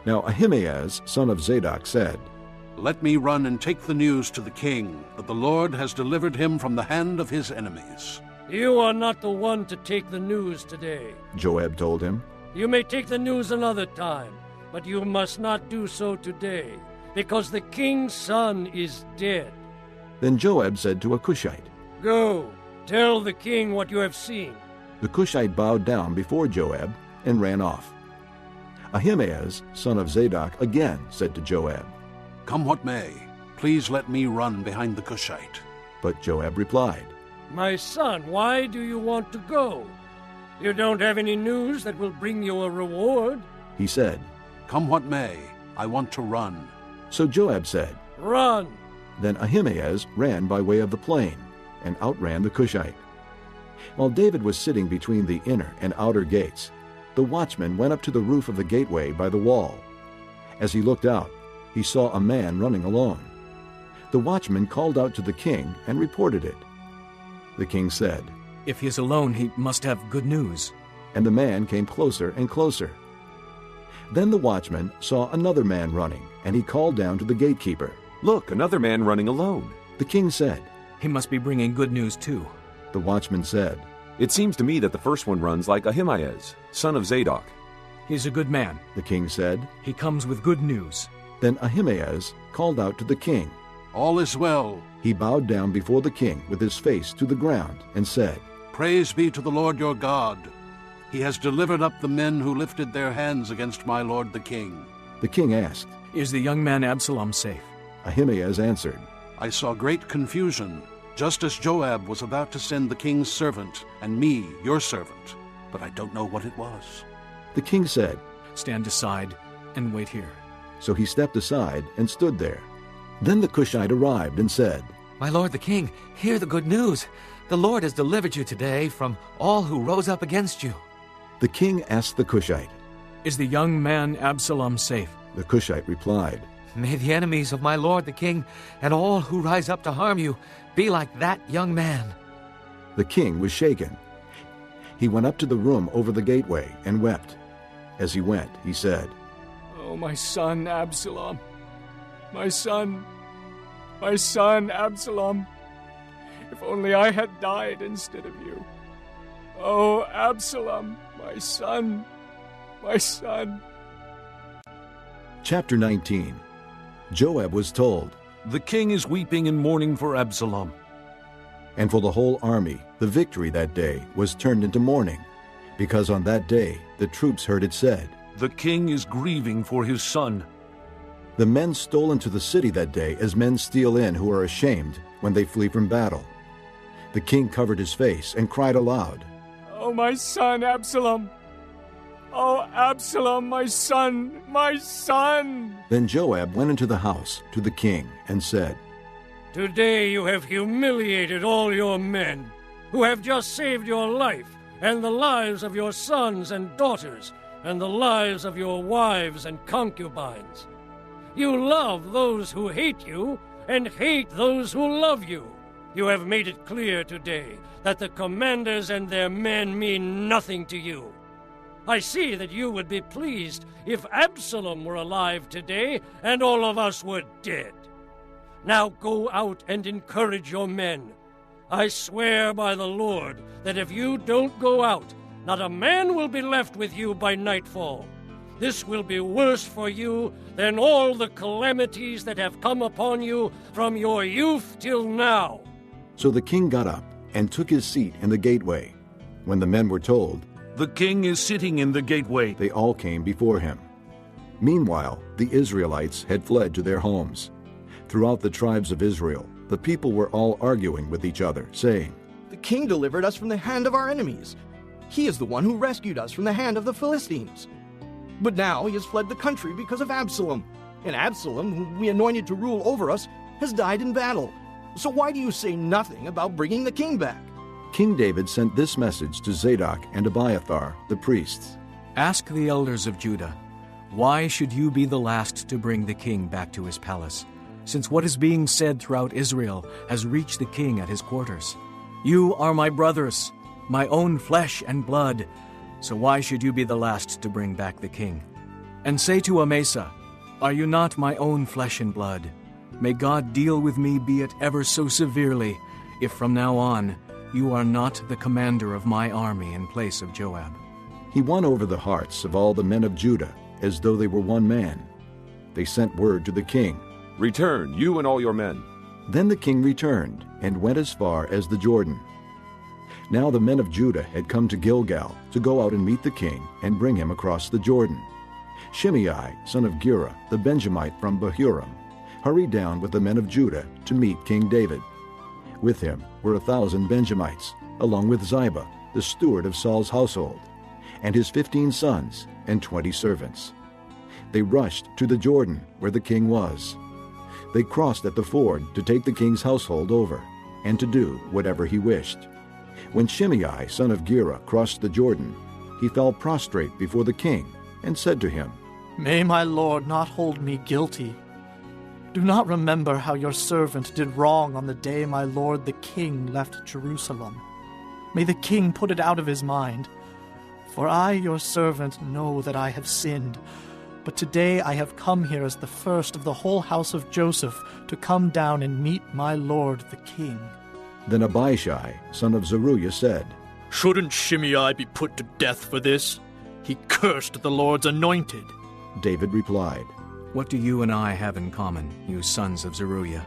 S2: Now Ahimaaz, son of Zadok, said,
S9: Let me run and take the news to the king, that the Lord has delivered him from the hand of his enemies.
S6: You are not the one to take the news today.
S2: Joab told him.
S6: You may take the news another time, but you must not do so today, because the king's son is dead.
S2: Then Joab said to a Cushite,
S6: Go, tell the king what you have seen.
S2: The Cushite bowed down before Joab and ran off. Ahimaaz, son of Zadok, again said to Joab,
S9: Come what may, please let me run behind the Cushite.
S2: But Joab replied,
S6: My son, why do you want to go? You don't have any news that will bring you a reward.
S2: He said,
S9: Come what may, I want to run.
S2: So Joab said,
S6: Run.
S2: Then Ahimaaz ran by way of the plain, and outran the Cushite. While David was sitting between the inner and outer gates, the watchman went up to the roof of the gateway by the wall. As he looked out, he saw a man running alone. The watchman called out to the king and reported it. The king said,
S3: If he is alone, he must have good news.
S2: And the man came closer and closer. Then the watchman saw another man running, and he called down to the gatekeeper.
S7: Look, another man running alone.
S2: The king said,
S3: He must be bringing good news too.
S2: The watchman said,
S7: It seems to me that the first one runs like Ahimaaz, son of Zadok.
S3: He's a good man.
S2: The king said.
S3: He comes with good news.
S2: Then Ahimaaz called out to the king.
S9: All is well.
S2: He bowed down before the king with his face to the ground and said,
S9: Praise be to the Lord your God. He has delivered up the men who lifted their hands against my lord the king.
S2: The king asked,
S3: Is the young man Absalom safe?
S2: Ahimaaz answered,
S9: I saw great confusion, just as Joab was about to send the king's servant and me, your servant, but I don't know what it was.
S2: The king said,
S3: Stand aside and wait here.
S2: So he stepped aside and stood there. Then the Cushite arrived and said,
S12: My lord the king, hear the good news. The Lord has delivered you today from all who rose up against you.
S2: The king asked the Cushite,
S3: Is the young man Absalom safe?
S2: The Cushite replied,
S12: May the enemies of my lord the king and all who rise up to harm you be like that young man.
S2: The king was shaken. He went up to the room over the gateway and wept. As he went, he said,
S3: Oh, my son Absalom, my son Absalom, if only I had died instead of you. Oh, Absalom, my son.
S2: Chapter 19. Joab was told,
S5: The king is weeping and mourning for Absalom.
S2: And for the whole army, the victory that day was turned into mourning, because on that day the troops heard it said,
S5: The king is grieving for his son.
S2: The men stole into the city that day as men steal in who are ashamed when they flee from battle. The king covered his face and cried aloud,
S3: Oh, my son Absalom! Oh, Absalom, my son, my son!
S2: Then Joab went into the house to the king and said,
S6: Today you have humiliated all your men, who have just saved your life, and the lives of your sons and daughters, and the lives of your wives and concubines. You love those who hate you, and hate those who love you. You have made it clear today that the commanders and their men mean nothing to you. I see that you would be pleased if Absalom were alive today and all of us were dead. Now go out and encourage your men. I swear by the Lord that if you don't go out, not a man will be left with you by nightfall. This will be worse for you than all the calamities that have come upon you from your youth till now."
S2: So the king got up and took his seat in the gateway. When the men were told,
S5: "The king is sitting in the gateway,"
S2: they all came before him. Meanwhile, the Israelites had fled to their homes. Throughout the tribes of Israel, the people were all arguing with each other, saying,
S8: "The king delivered us from the hand of our enemies. He is the one who rescued us from the hand of the Philistines. But now he has fled the country because of Absalom. And Absalom, whom we anointed to rule over us, has died in battle. So why do you say nothing about bringing the king back?"
S2: King David sent this message to Zadok and Abiathar, the priests.
S3: Ask the elders of Judah, why should you be the last to bring the king back to his palace, since what is being said throughout Israel has reached the king at his quarters? You are my brothers, my own flesh and blood, so why should you be the last to bring back the king? And say to Amasa, are you not my own flesh and blood? May God deal with me, be it ever so severely, if from now on you are not the commander of my army in place of Joab.
S2: He won over the hearts of all the men of Judah, as though they were one man. They sent word to the king,
S7: "Return, you and all your men."
S2: Then the king returned and went as far as the Jordan. Now the men of Judah had come to Gilgal to go out and meet the king and bring him across the Jordan. Shimei, son of Gera, the Benjamite from Bahurim, hurried down with the men of Judah to meet King David. With him were 1,000 Benjamites, along with Ziba, the steward of Saul's household, and his 15 sons and 20 servants. They rushed to the Jordan where the king was. They crossed at the ford to take the king's household over, and to do whatever he wished. When Shimei, son of Gera, crossed the Jordan, he fell prostrate before the king and said to him,
S15: "May my lord not hold me guilty. Do not remember how your servant did wrong on the day my lord the king left Jerusalem. May the king put it out of his mind. For I, your servant, know that I have sinned. But today I have come here as the first of the whole house of Joseph to come down and meet my lord the king."
S2: Then Abishai, son of Zeruiah, said,
S17: "Shouldn't Shimei be put to death for this? He cursed the Lord's anointed."
S2: David replied,
S3: What do you and I have in common, you sons of Zeruiah?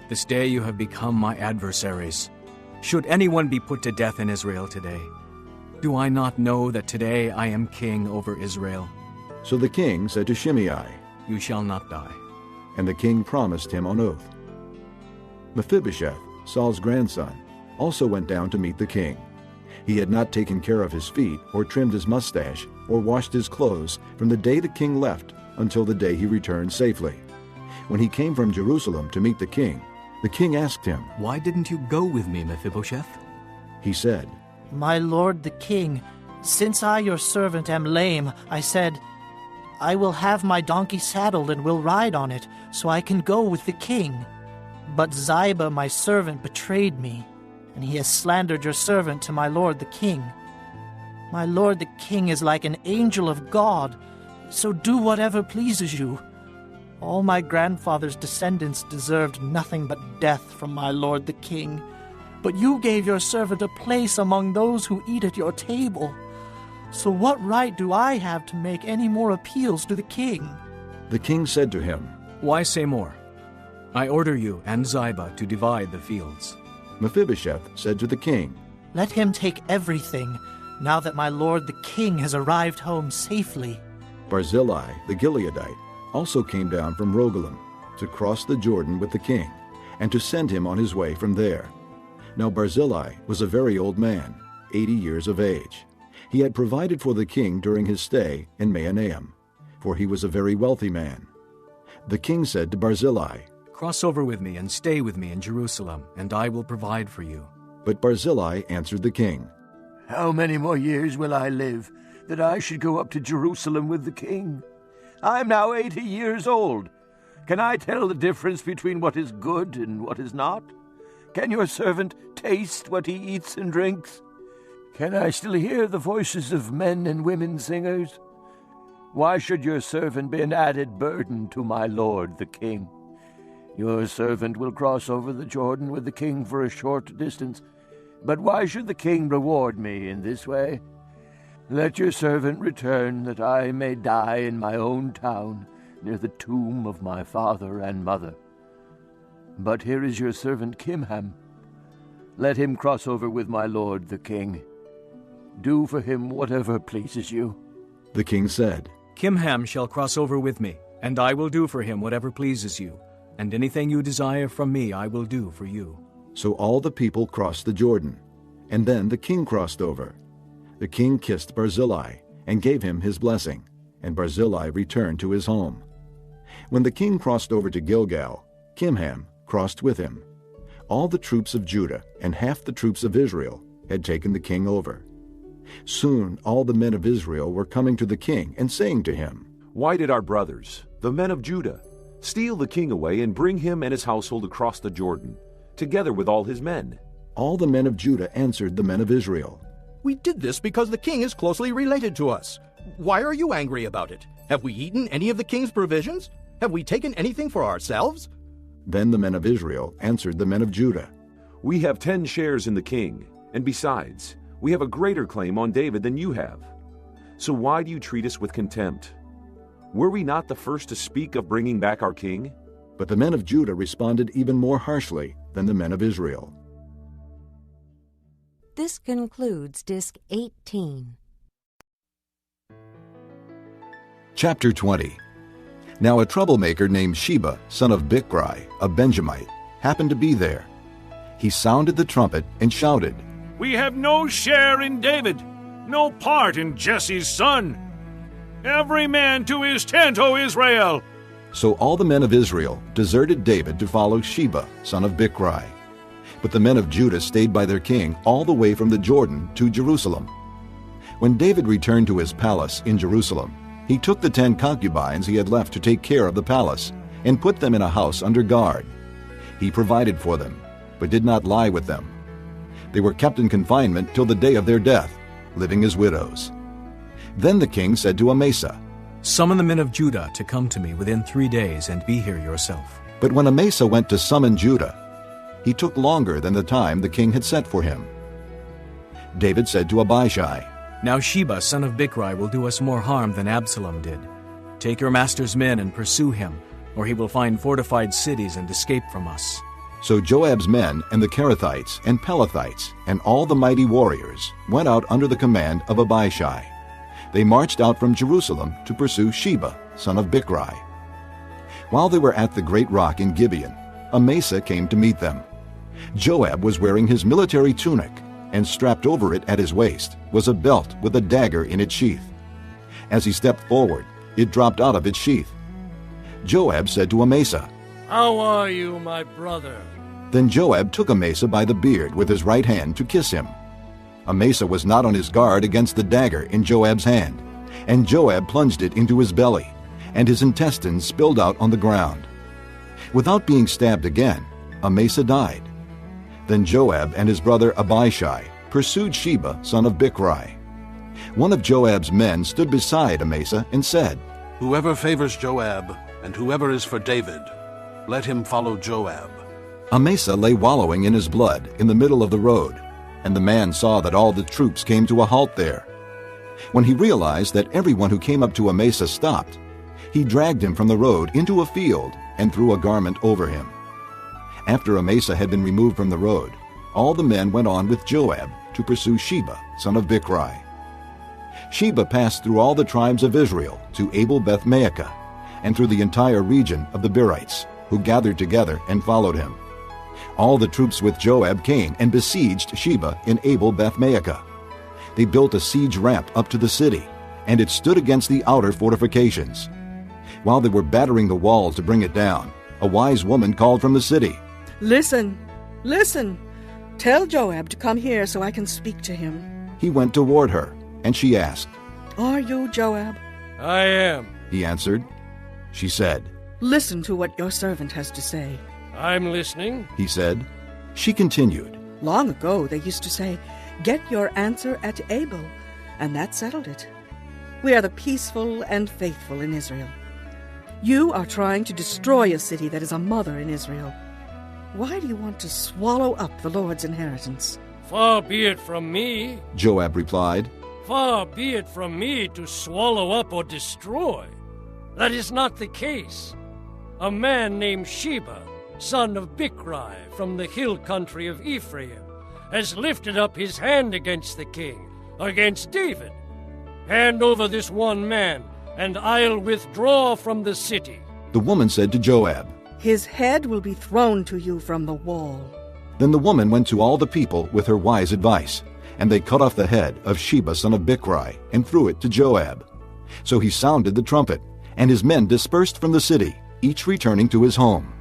S3: This day you have become my adversaries. Should anyone be put to death in Israel today? Do I not know that today I am king over Israel?
S2: So the king said to Shimei,
S3: You shall not die.
S2: And the king promised him on oath. Mephibosheth, Saul's grandson, also went down to meet the king. He had not taken care of his feet, or trimmed his mustache, or washed his clothes from the day the king left until the day he returned safely. When he came from Jerusalem to meet the king asked him,
S3: Why didn't you go with me, Mephibosheth?
S2: He said,
S15: "My lord the king, since I your servant am lame, I said, I will have my donkey saddled and will ride on it, so I can go with the king. But Ziba my servant betrayed me, and he has slandered your servant to my lord the king. My lord the king is like an angel of God, so do whatever pleases you. All my grandfather's descendants deserved nothing but death from my lord the king. But you gave your servant a place among those who eat at your table. So what right do I have to make any more appeals to the king?"
S2: The king said to him,
S3: Why say more? I order you and Ziba to divide the fields.
S2: Mephibosheth said to the king,
S15: "Let him take everything, now that my lord the king has arrived home safely."
S2: Barzillai the Gileadite also came down from Rogelim to cross the Jordan with the king, and to send him on his way from there. Now Barzillai was a very old man, 80 years of age. He had provided for the king during his stay in Mahanaim, for he was a very wealthy man. The king said to Barzillai,
S3: Cross over with me and stay with me in Jerusalem, and I will provide for you.
S2: But Barzillai answered the king,
S18: How many more years will I live, that I should go up to Jerusalem with the king? I am now 80 years old. Can I tell the difference between what is good and what is not? Can your servant taste what he eats and drinks? Can I still hear the voices of men and women singers? Why should your servant be an added burden to my lord the king? Your servant will cross over the Jordan with the king for a short distance, but why should the king reward me in this way? Let your servant return, that I may die in my own town, near the tomb of my father and mother. But here is your servant Kimham. Let him cross over with my lord the king. Do for him whatever pleases you."
S2: The king said,
S3: Kimham shall cross over with me, and I will do for him whatever pleases you, and anything you desire from me I will do for you.
S2: So all the people crossed the Jordan, and then the king crossed over. The king kissed Barzillai and gave him his blessing, and Barzillai returned to his home. When the king crossed over to Gilgal, Kimham crossed with him. All the troops of Judah and half the troops of Israel had taken the king over. Soon all the men of Israel were coming to the king and saying to him,
S7: "Why did our brothers, the men of Judah, steal the king away and bring him and his household across the Jordan, together with all his men?"
S2: All the men of Judah answered the men of Israel,
S8: "We did this because the king is closely related to us. Why are you angry about it? Have we eaten any of the king's provisions? Have we taken anything for ourselves?"
S2: Then the men of Israel answered the men of Judah,
S7: "We have 10 shares in the king, and besides, we have a greater claim on David than you have. So why do you treat us with contempt? Were we not the first to speak of bringing back our king?"
S2: But the men of Judah responded even more harshly than the men of Israel.
S1: This concludes Disc 18.
S2: Chapter 20. Now a troublemaker named Sheba, son of Bichri, a Benjamite, happened to be there. He sounded the trumpet and shouted,
S5: "We have no share in David, no part in Jesse's son. Every man to his tent, O Israel!"
S2: So all the men of Israel deserted David to follow Sheba, son of Bichri. But the men of Judah stayed by their king all the way from the Jordan to Jerusalem. When David returned to his palace in Jerusalem, he took the 10 concubines he had left to take care of the palace and put them in a house under guard. He provided for them, but did not lie with them. They were kept in confinement till the day of their death, living as widows. Then the king said to Amasa,
S3: "Summon the men of Judah to come to me within 3 days, and be here yourself."
S2: But when Amasa went to summon Judah, he took longer than the time the king had set for him. David said to Abishai,
S3: "Now Sheba, son of Bichri, will do us more harm than Absalom did. Take your master's men and pursue him, or he will find fortified cities and escape from us."
S2: So Joab's men and the Kerethites and Pelethites and all the mighty warriors went out under the command of Abishai. They marched out from Jerusalem to pursue Sheba, son of Bichri. While they were at the great rock in Gibeon, Amasa came to meet them. Joab was wearing his military tunic, and strapped over it at his waist was a belt with a dagger in its sheath. As he stepped forward, it dropped out of its sheath. Joab said to Amasa,
S6: "How are you, my brother?"
S2: Then Joab took Amasa by the beard with his right hand to kiss him. Amasa was not on his guard against the dagger in Joab's hand, and Joab plunged it into his belly, and his intestines spilled out on the ground. Without being stabbed again, Amasa died. Then Joab and his brother Abishai pursued Sheba, son of Bichri. One of Joab's men stood beside Amasa and said,
S9: "Whoever favors Joab, and whoever is for David, let him follow Joab."
S2: Amasa lay wallowing in his blood in the middle of the road, and the man saw that all the troops came to a halt there. When he realized that everyone who came up to Amasa stopped, he dragged him from the road into a field and threw a garment over him. After Amasa had been removed from the road, all the men went on with Joab to pursue Sheba, son of Bichri. Sheba passed through all the tribes of Israel to Abel-Beth-Maachah, and through the entire region of the Berites, who gathered together and followed him. All the troops with Joab came and besieged Sheba in Abel-Beth-Maachah. They built a siege ramp up to the city, and it stood against the outer fortifications. While they were battering the walls to bring it down, a wise woman called from the city,
S16: "Listen, listen. Tell Joab to come here so I can speak to him."
S2: He went toward her, and she asked,
S16: "Are you Joab?"
S6: "I am,"
S2: he answered. She said,
S16: "Listen to what your servant has to say."
S6: "I'm listening,"
S2: he said. She continued,
S16: "Long ago they used to say, Get your answer at Abel, and that settled it. We are the peaceful and faithful in Israel. You are trying to destroy a city that is a mother in Israel. Why do you want to swallow up the Lord's inheritance?
S6: Far be it from me,
S2: Joab replied.
S6: far be it from me to swallow up or destroy. That is not the case. A man named Sheba, son of Bichri, from the hill country of Ephraim, has lifted up his hand against the king, against David. Hand over this one man, and I'll withdraw from the city.
S2: The woman said to Joab,
S16: His head will be thrown to you from the wall.
S2: Then the woman went to all the people with her wise advice, and they cut off the head of Sheba son of Bichri and threw it to Joab. So he sounded the trumpet, and his men dispersed from the city, each returning to his home.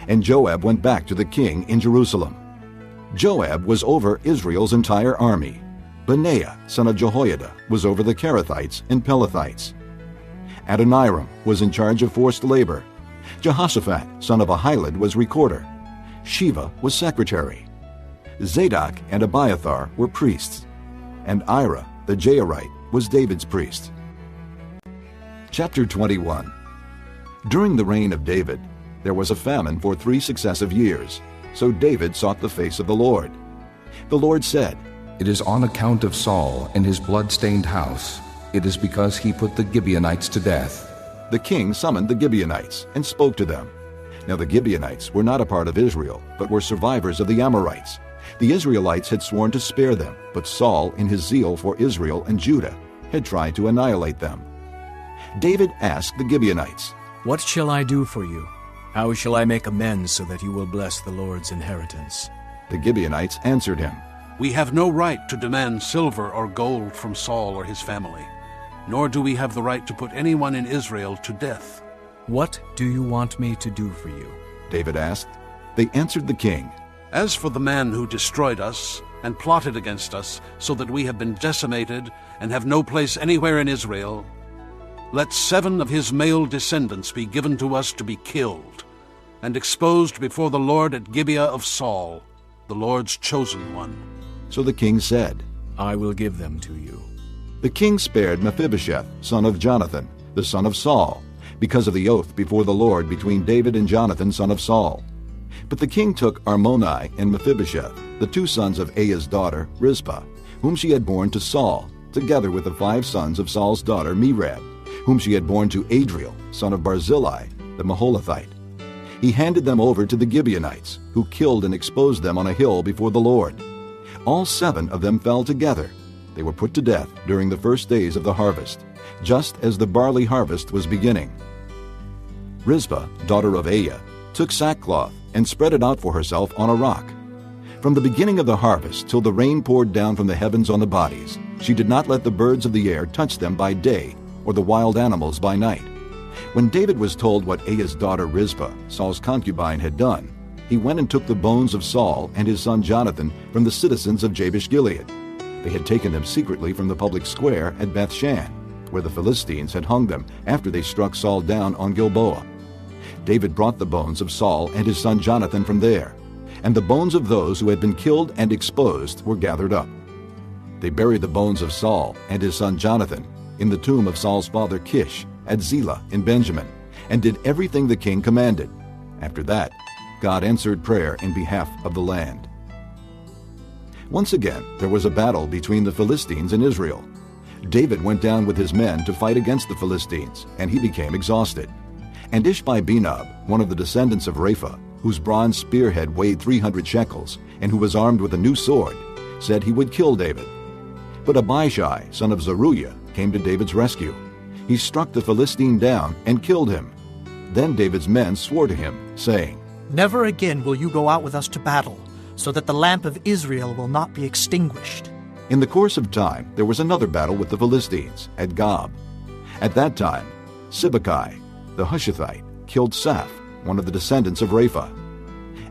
S2: And Joab went back to the king in Jerusalem. Joab was over Israel's entire army. Benaiah son of Jehoiada was over the Kerethites and Pelethites. Adoniram was in charge of forced labor. Jehoshaphat son of Ahilud was recorder. Sheva was secretary. Zadok and Abiathar were priests, and Ira the Jairite was David's priest. Chapter 21. During the reign of David, there was a famine for 3 successive years, so David sought the face of the Lord. The Lord said,
S11: It is on account of Saul and his blood-stained house. It is because he put the Gibeonites to death.
S2: The king summoned the Gibeonites and spoke to them. Now the Gibeonites were not a part of Israel, but were survivors of the Amorites. The Israelites had sworn to spare them, but Saul, in his zeal for Israel and Judah, had tried to annihilate them. David asked the Gibeonites,
S3: What shall I do for you? How shall I make amends so that you will bless the Lord's inheritance?
S2: The Gibeonites answered him,
S9: We have no right to demand silver or gold from Saul or his family, nor do we have the right to put anyone in Israel to death.
S3: What do you want me to do for you?
S2: David asked. They answered the king,
S9: As for the man who destroyed us and plotted against us, so that we have been decimated and have no place anywhere in Israel, let 7 of his male descendants be given to us to be killed and exposed before the Lord at Gibeah of Saul, the Lord's chosen one.
S2: So the king said,
S3: I will give them to you.
S2: The king spared Mephibosheth, son of Jonathan, the son of Saul, because of the oath before the Lord between David and Jonathan, son of Saul. But the king took Armoni and Mephibosheth, the 2 sons of Aiah's daughter, Rizpah, whom she had borne to Saul, together with the 5 sons of Saul's daughter, Merab, whom she had borne to Adriel, son of Barzillai, the Maholathite. He handed them over to the Gibeonites, who killed and exposed them on a hill before the Lord. All 7 of them fell together. They were put to death during the first days of the harvest, just as the barley harvest was beginning. Rizpah, daughter of Aiah, took sackcloth and spread it out for herself on a rock. From the beginning of the harvest till the rain poured down from the heavens on the bodies, she did not let the birds of the air touch them by day, or the wild animals by night. When David was told what Aiah's daughter Rizpah, Saul's concubine, had done, he went and took the bones of Saul and his son Jonathan from the citizens of Jabesh-Gilead. They had taken them secretly from the public square at Beth-shan, where the Philistines had hung them after they struck Saul down on Gilboa. David brought the bones of Saul and his son Jonathan from there, and the bones of those who had been killed and exposed were gathered up. They buried the bones of Saul and his son Jonathan in the tomb of Saul's father Kish at Zelah in Benjamin, and did everything the king commanded. After that, God answered prayer in behalf of the land. Once again, there was a battle between the Philistines and Israel. David went down with his men to fight against the Philistines, and he became exhausted. And Ishbi-Benob, one of the descendants of Rapha, whose bronze spearhead weighed 300 shekels, and who was armed with a new sword, said he would kill David. But Abishai, son of Zeruiah, came to David's rescue. He struck the Philistine down and killed him. Then David's men swore to him, saying,
S15: Never again will you go out with us to battle, so that the lamp of Israel will not be extinguished.
S2: In the course of time, there was another battle with the Philistines at Gob. At that time, Sibbecai, the Hushathite, killed Saph, one of the descendants of Rapha.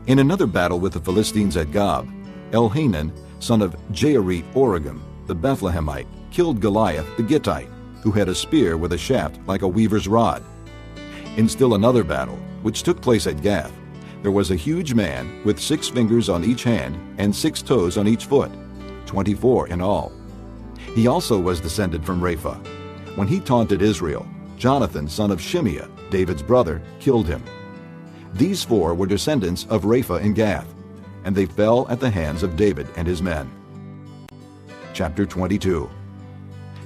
S2: In another battle with the Philistines at Gob, Elhanan, son of Jaarith-Oregim, the Bethlehemite, killed Goliath the Gittite, who had a spear with a shaft like a weaver's rod. In still another battle, which took place at Gath, there was a huge man with 6 fingers on each hand and 6 toes on each foot. 24 in all. He also was descended from Rapha. When he taunted Israel, Jonathan, son of Shimeah, David's brother, killed him. These 4 were descendants of Rapha in Gath, and they fell at the hands of David and his men. Chapter 22.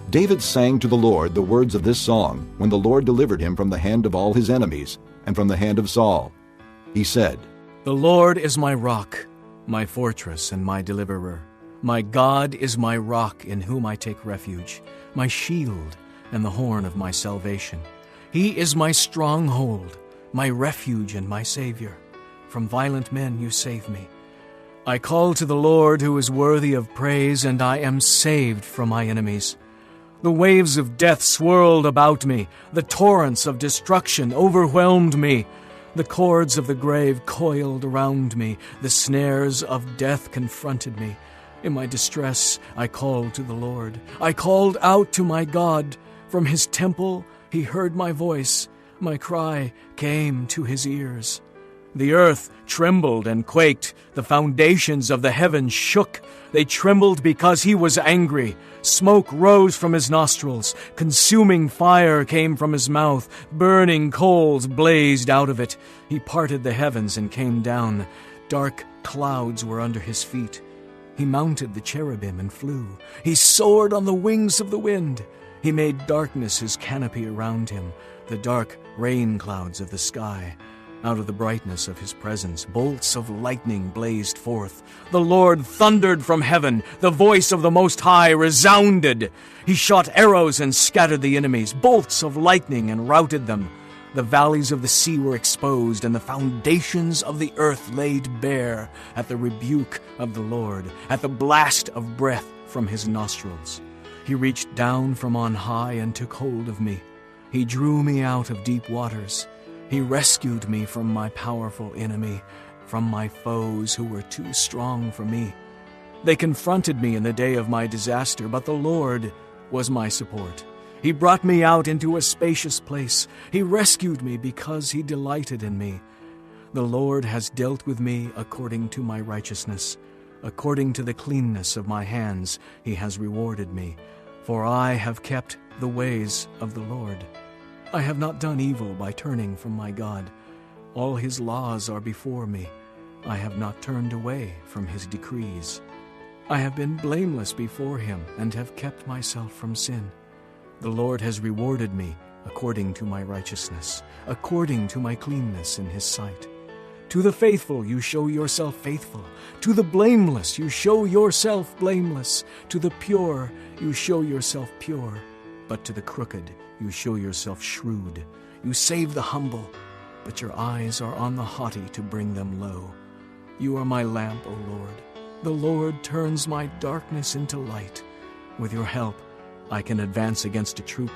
S2: David sang to the Lord the words of this song when the Lord delivered him from the hand of all his enemies and from the hand of Saul. He said,
S3: The Lord is my rock, my fortress and my deliverer. My God is my rock in whom I take refuge, my shield and the horn of my salvation. He is my stronghold, my refuge and my Savior. From violent men you save me. I call to the Lord who is worthy of praise, and I am saved from my enemies. The waves of death swirled about me. The torrents of destruction overwhelmed me. The cords of the grave coiled around me. The snares of death confronted me. In my distress, I called to the Lord. I called out to my God. From his temple, he heard my voice. My cry came to his ears. The earth trembled and quaked. The foundations of the heavens shook. They trembled because he was angry. Smoke rose from his nostrils. Consuming fire came from his mouth. Burning coals blazed out of it. He parted the heavens and came down. Dark clouds were under his feet. He mounted the cherubim and flew. He soared on the wings of the wind. He made darkness his canopy around him, the dark rain clouds of the sky. Out of the brightness of his presence, bolts of lightning blazed forth. The Lord thundered from heaven. The voice of the Most High resounded. He shot arrows and scattered the enemies, bolts of lightning and routed them. The valleys of the sea were exposed, and the foundations of the earth laid bare at the rebuke of the Lord, at the blast of breath from his nostrils. He reached down from on high and took hold of me. He drew me out of deep waters. He rescued me from my powerful enemy, from my foes who were too strong for me. They confronted me in the day of my disaster, but the Lord was my support. He brought me out into a spacious place. He rescued me because he delighted in me. The Lord has dealt with me according to my righteousness. According to the cleanness of my hands, he has rewarded me. For I have kept the ways of the Lord. I have not done evil by turning from my God. All his laws are before me. I have not turned away from his decrees. I have been blameless before him and have kept myself from sin. The Lord has rewarded me according to my righteousness, according to my cleanness in his sight. To the faithful you show yourself faithful. To the blameless you show yourself blameless. To the pure you show yourself pure. But to the crooked you show yourself shrewd. You save the humble, but your eyes are on the haughty to bring them low. You are my lamp, O Lord. The Lord turns my darkness into light. With your help, I can advance against a troop.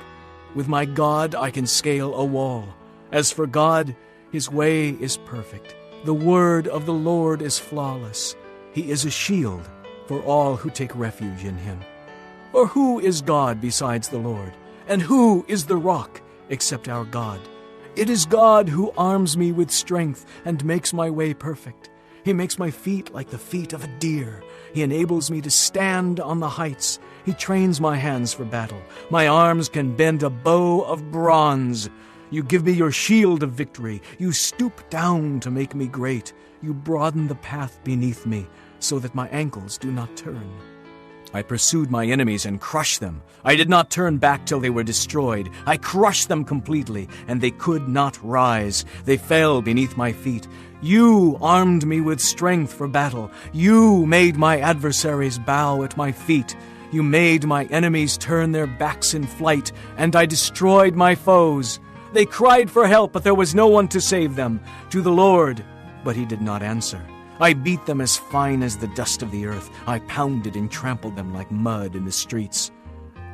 S3: With my God, I can scale a wall. As for God, his way is perfect. The word of the Lord is flawless. He is a shield for all who take refuge in him. For who is God besides the Lord? And who is the rock except our God? It is God who arms me with strength and makes my way perfect. He makes my feet like the feet of a deer. He enables me to stand on the heights. He trains my hands for battle. My arms can bend a bow of bronze. You give me your shield of victory. You stoop down to make me great. You broaden the path beneath me so that my ankles do not turn. I pursued my enemies and crushed them. I did not turn back till they were destroyed. I crushed them completely, and they could not rise. They fell beneath my feet. You armed me with strength for battle. You made my adversaries bow at my feet. You made my enemies turn their backs in flight, and I destroyed my foes. They cried for help, but there was no one to save them. To the Lord, but he did not answer. I beat them as fine as the dust of the earth. I pounded and trampled them like mud in the streets.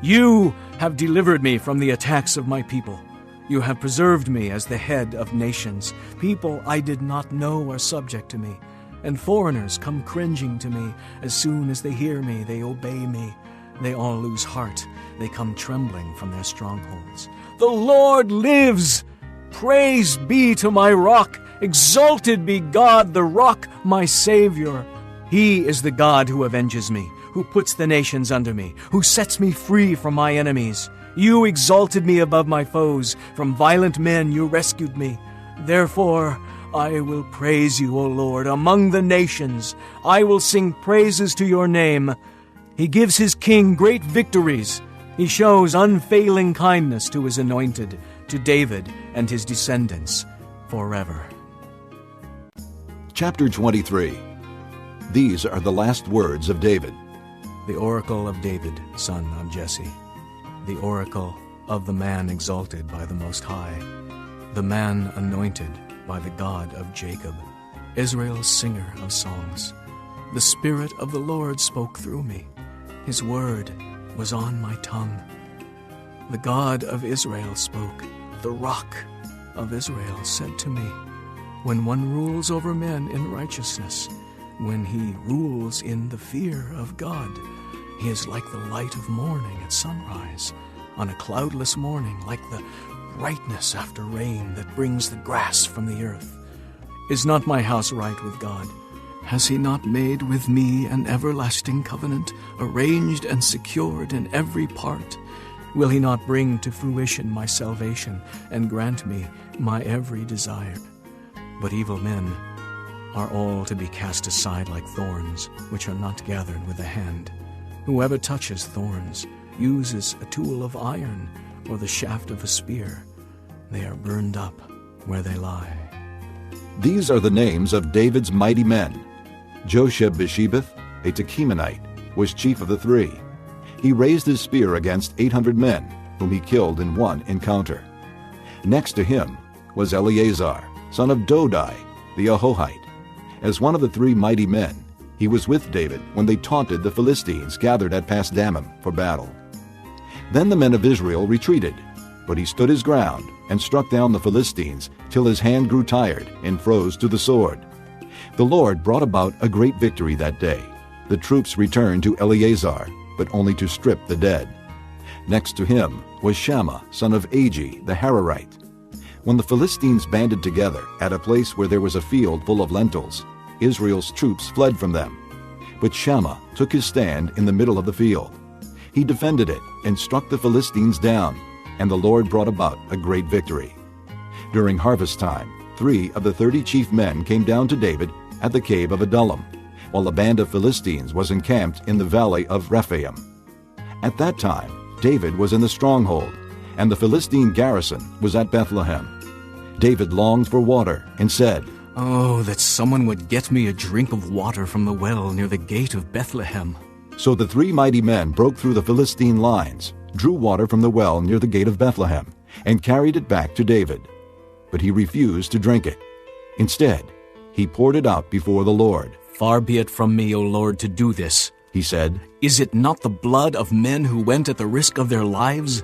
S3: You have delivered me from the attacks of my people. You have preserved me as the head of nations. People I did not know are subject to me, and foreigners come cringing to me. As soon as they hear me, they obey me. They all lose heart. They come trembling from their strongholds. The Lord lives! Praise be to my rock! Exalted be God, the rock, my Savior. He is the God who avenges me. who puts the nations under me, who sets me free from my enemies. You exalted me above my foes. From violent men you rescued me. Therefore I will praise you, O Lord, among the nations. I will sing praises to your name. He gives his king great victories. He shows unfailing kindness to his anointed, to David and his descendants forever.
S2: Chapter 23. These are the last words of David.
S3: The oracle of David, son of Jesse. The oracle of the man exalted by the Most High, the man anointed by the God of Jacob, Israel's singer of songs. The Spirit of the Lord spoke through me. His word was on my tongue. The God of Israel spoke. The Rock of Israel said to me, when one rules over men in righteousness, when he rules in the fear of God, he is like the light of morning at sunrise, on a cloudless morning, like the brightness after rain that brings the grass from the earth. Is not my house right with God? Has he not made with me an everlasting covenant, arranged and secured in every part? Will he not bring to fruition my salvation and grant me my every desire? But evil men are all to be cast aside like thorns, which are not gathered with the hand. Whoever touches thorns uses a tool of iron or the shaft of a spear. They are burned up where they lie.
S2: These are the names of David's mighty men. Josheb-Bashebeth, a Tekemonite, was chief of the three. He raised his spear against 800 men, whom he killed in one encounter. Next to him was Eleazar, son of Dodai, the Ahohite. As one of the three mighty men, he was with David when they taunted the Philistines gathered at Pasdammim for battle. Then the men of Israel retreated, but he stood his ground and struck down the Philistines till his hand grew tired and froze to the sword. The Lord brought about a great victory that day. The troops returned to Eleazar, but only to strip the dead. Next to him was Shammah, son of Agi, the Hararite. When the Philistines banded together at a place where there was a field full of lentils, Israel's troops fled from them. But Shammah took his stand in the middle of the field. He defended it and struck the Philistines down, and the Lord brought about a great victory. During harvest time, 3 of the 30 chief men came down to David at the cave of Adullam, while a band of Philistines was encamped in the valley of Rephaim. At that time, David was in the stronghold, and the Philistine garrison was at Bethlehem. David longed for water and said,
S3: "Oh, that someone would get me a drink of water from the well near the gate of Bethlehem."
S2: So the 3 mighty men broke through the Philistine lines, drew water from the well near the gate of Bethlehem, and carried it back to David. But he refused to drink it. Instead, he poured it out before the Lord.
S3: "Far be it from me, O Lord, to do this,"
S2: he said.
S3: "Is it not the blood of men who went at the risk of their lives?"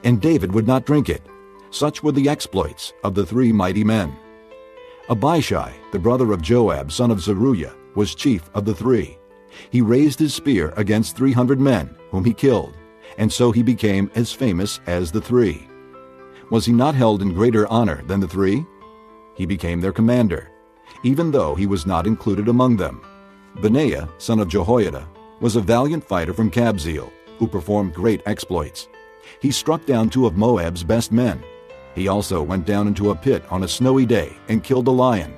S2: And David would not drink it. Such were the exploits of the 3 mighty men. Abishai, the brother of Joab, son of Zeruiah, was chief of the 3. He raised his spear against 300 men, whom he killed, and so he became as famous as the 3. Was he not held in greater honor than the 3? He became their commander, even though he was not included among them. Benaiah, son of Jehoiada, was a valiant fighter from Kabzeel, who performed great exploits. He struck down 2 of Moab's best men. He also went down into a pit on a snowy day and killed a lion,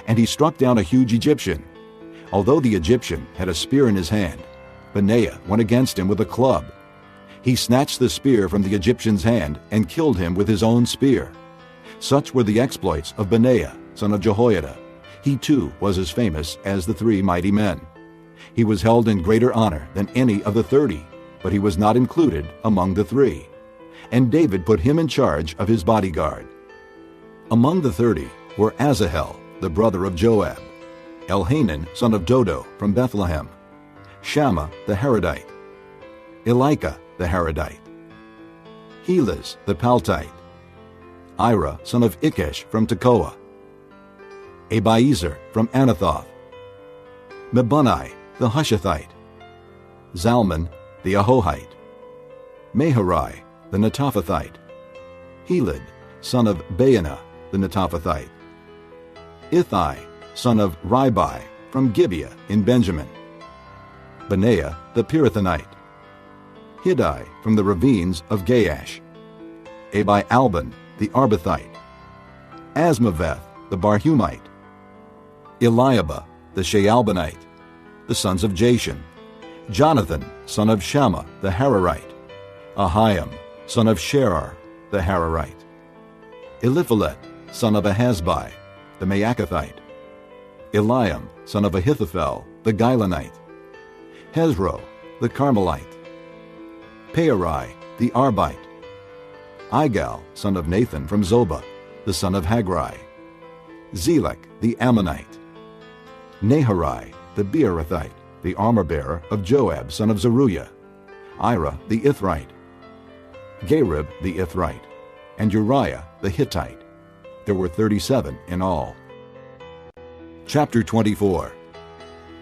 S2: and he struck down a huge Egyptian. Although the Egyptian had a spear in his hand, Benaiah went against him with a club. He snatched the spear from the Egyptian's hand and killed him with his own spear. Such were the exploits of Benaiah, son of Jehoiada. He too was as famous as the 3 mighty men. He was held in greater honor than any of the 30, but he was not included among the 3. And David put him in charge of his bodyguard. Among the 30 were Asahel, the brother of Joab, Elhanan, son of Dodo, from Bethlehem, Shammah the Haradite, Elika the Haradite, Helez the Paltite, Ira, son of Ikesh, from Tekoa, Abiezer from Anathoth, Mebunai the Hushathite, Zalman the Ahohite, Maharai the Netophathite, Heled, son of Baanah the Netophathite, Ithai, son of Ribai, from Gibeah in Benjamin, Benaiah the Pirathonite, Hiddai from the ravines of Gaash, Abi-Alban the Arbathite, Asmaveth the Barhumite, Eliabah the Shaalbanite, the sons of Jashan, Jonathan son of Shammah the Hararite, Ahiam son of Sherar the Hararite, Eliphalet son of Ahasbai the Maacathite, Eliam son of Ahithophel the Gilonite, Hezro the Carmelite, Peorai the Arbite, Igal son of Nathan from Zobah, the son of Hagrai, Zelek the Ammonite, Naharai the Beerothite, the armor-bearer of Joab son of Zeruiah, Ira the Ithrite, Gareb the Ithrite, and Uriah the Hittite. There were 37 in all. Chapter 24.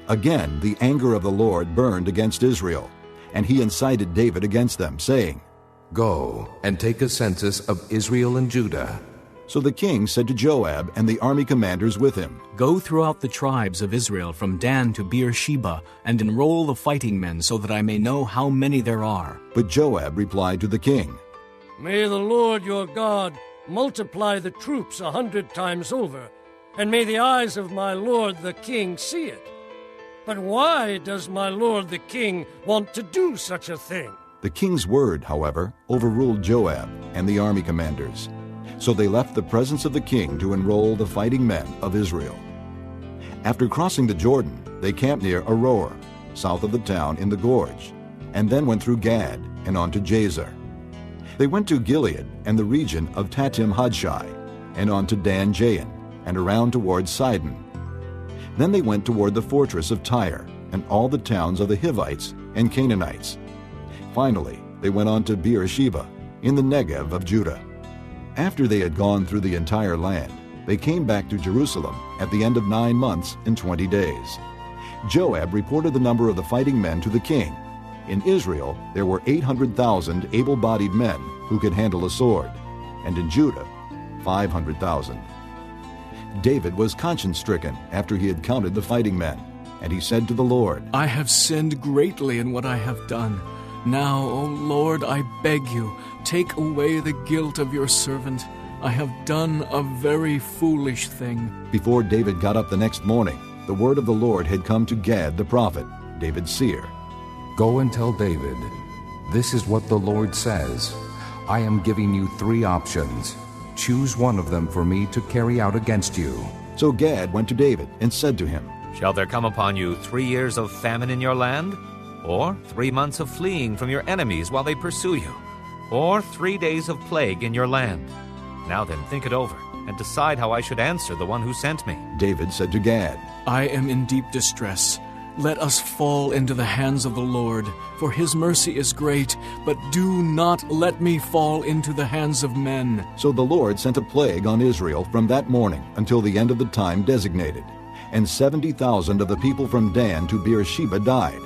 S2: Again the anger of the Lord burned against Israel, and he incited David against them, saying,
S11: Go and take a census of Israel and Judah.
S2: So the king said to Joab and the army commanders with him,
S3: Go throughout the tribes of Israel from Dan to Beersheba, and enroll the fighting men, so that I may know how many there are.
S2: But Joab replied to the king,
S6: May the Lord your God multiply the troops 100 times over, and may the eyes of my lord the king see it. But why does my lord the king want to do such a thing?
S2: The king's word, however, overruled Joab and the army commanders. So they left the presence of the king to enroll the fighting men of Israel. After crossing the Jordan, they camped near Aroer, south of the town in the gorge, and then went through Gad and on to Jazer. They went to Gilead and the region of Tatim-Hadshai, and on to Dan-Jain, and around toward Sidon. Then they went toward the fortress of Tyre, and all the towns of the Hivites and Canaanites. Finally, they went on to Beersheba, in the Negev of Judah. After they had gone through the entire land, they came back to Jerusalem at the end of 9 months and 20 days. Joab reported the number of the fighting men to the king. In Israel, there were 800,000 able-bodied men who could handle a sword, and in Judah, 500,000. David was conscience-stricken after he had counted the fighting men, and he said to the Lord,
S3: I have sinned greatly in what I have done. Now, O Lord, I beg you, take away the guilt of your servant. I have done a very foolish thing.
S2: Before David got up the next morning, the word of the Lord had come to Gad the prophet, David's seer.
S11: Go and tell David, this is what the Lord says. I am giving you 3 options. Choose one of them for me to carry out against you.
S2: So Gad went to David and said to him,
S12: Shall there come upon you 3 years of famine in your land? Or 3 months of fleeing from your enemies while they pursue you? Or 3 days of plague in your land? Now then, think it over, and decide how I should answer the one who sent me.
S2: David said to Gad,
S3: I am in deep distress. Let us fall into the hands of the Lord, for his mercy is great, but do not let me fall into the hands of men.
S2: So the Lord sent a plague on Israel from that morning until the end of the time designated, and 70,000 of the people from Dan to Beersheba died.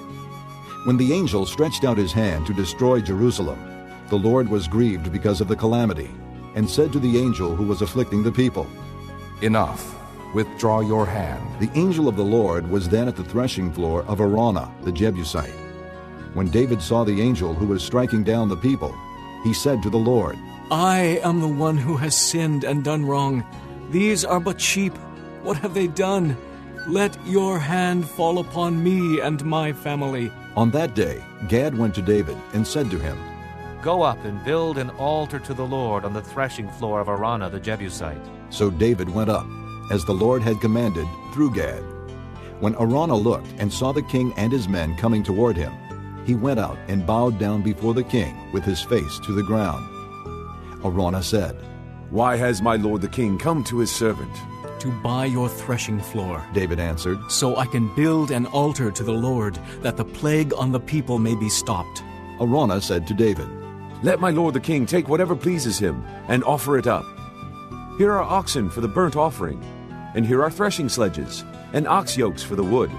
S2: When the angel stretched out his hand to destroy Jerusalem, the Lord was grieved because of the calamity, and said to the angel who was afflicting the people,
S11: Enough. Withdraw your hand.
S2: The angel of the Lord was then at the threshing floor of Araunah the Jebusite. When David saw the angel who was striking down the people, he said to the Lord,
S3: I am the one who has sinned and done wrong. These are but sheep. What have they done? Let your hand fall upon me and my family.
S2: On that day, Gad went to David and said to him,
S12: Go up and build an altar to the Lord on the threshing floor of Araunah the Jebusite.
S2: So David went up, as the Lord had commanded, through Gad. When Araunah looked and saw the king and his men coming toward him, he went out and bowed down before the king with his face to the ground. Araunah said,
S7: Why has my lord the king come to his servant?
S3: To buy your threshing floor,
S2: David answered,
S3: so I can build an altar to the Lord, that the plague on the people may be stopped.
S2: Araunah said to David,
S7: Let my lord the king take whatever pleases him, and offer it up. Here are oxen for the burnt offering, and here are threshing sledges, and ox yokes for the wood.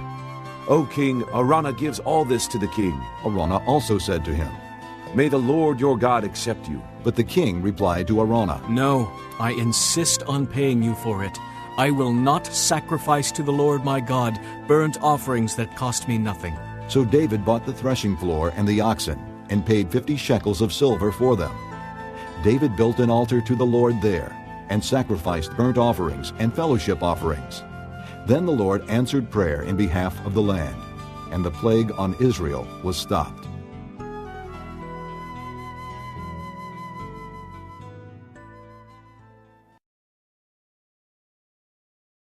S7: O king, Araunah gives all this to the king.
S2: Araunah also said to him,
S7: May the Lord your God accept you.
S2: But the king replied to Araunah,
S3: No, I insist on paying you for it. I will not sacrifice to the Lord my God burnt offerings that cost me nothing.
S2: So David bought the threshing floor and the oxen, and paid 50 shekels of silver for them. David built an altar to the Lord there, and sacrificed burnt offerings and fellowship offerings. Then the Lord answered prayer in behalf of the land, and the plague on Israel was stopped.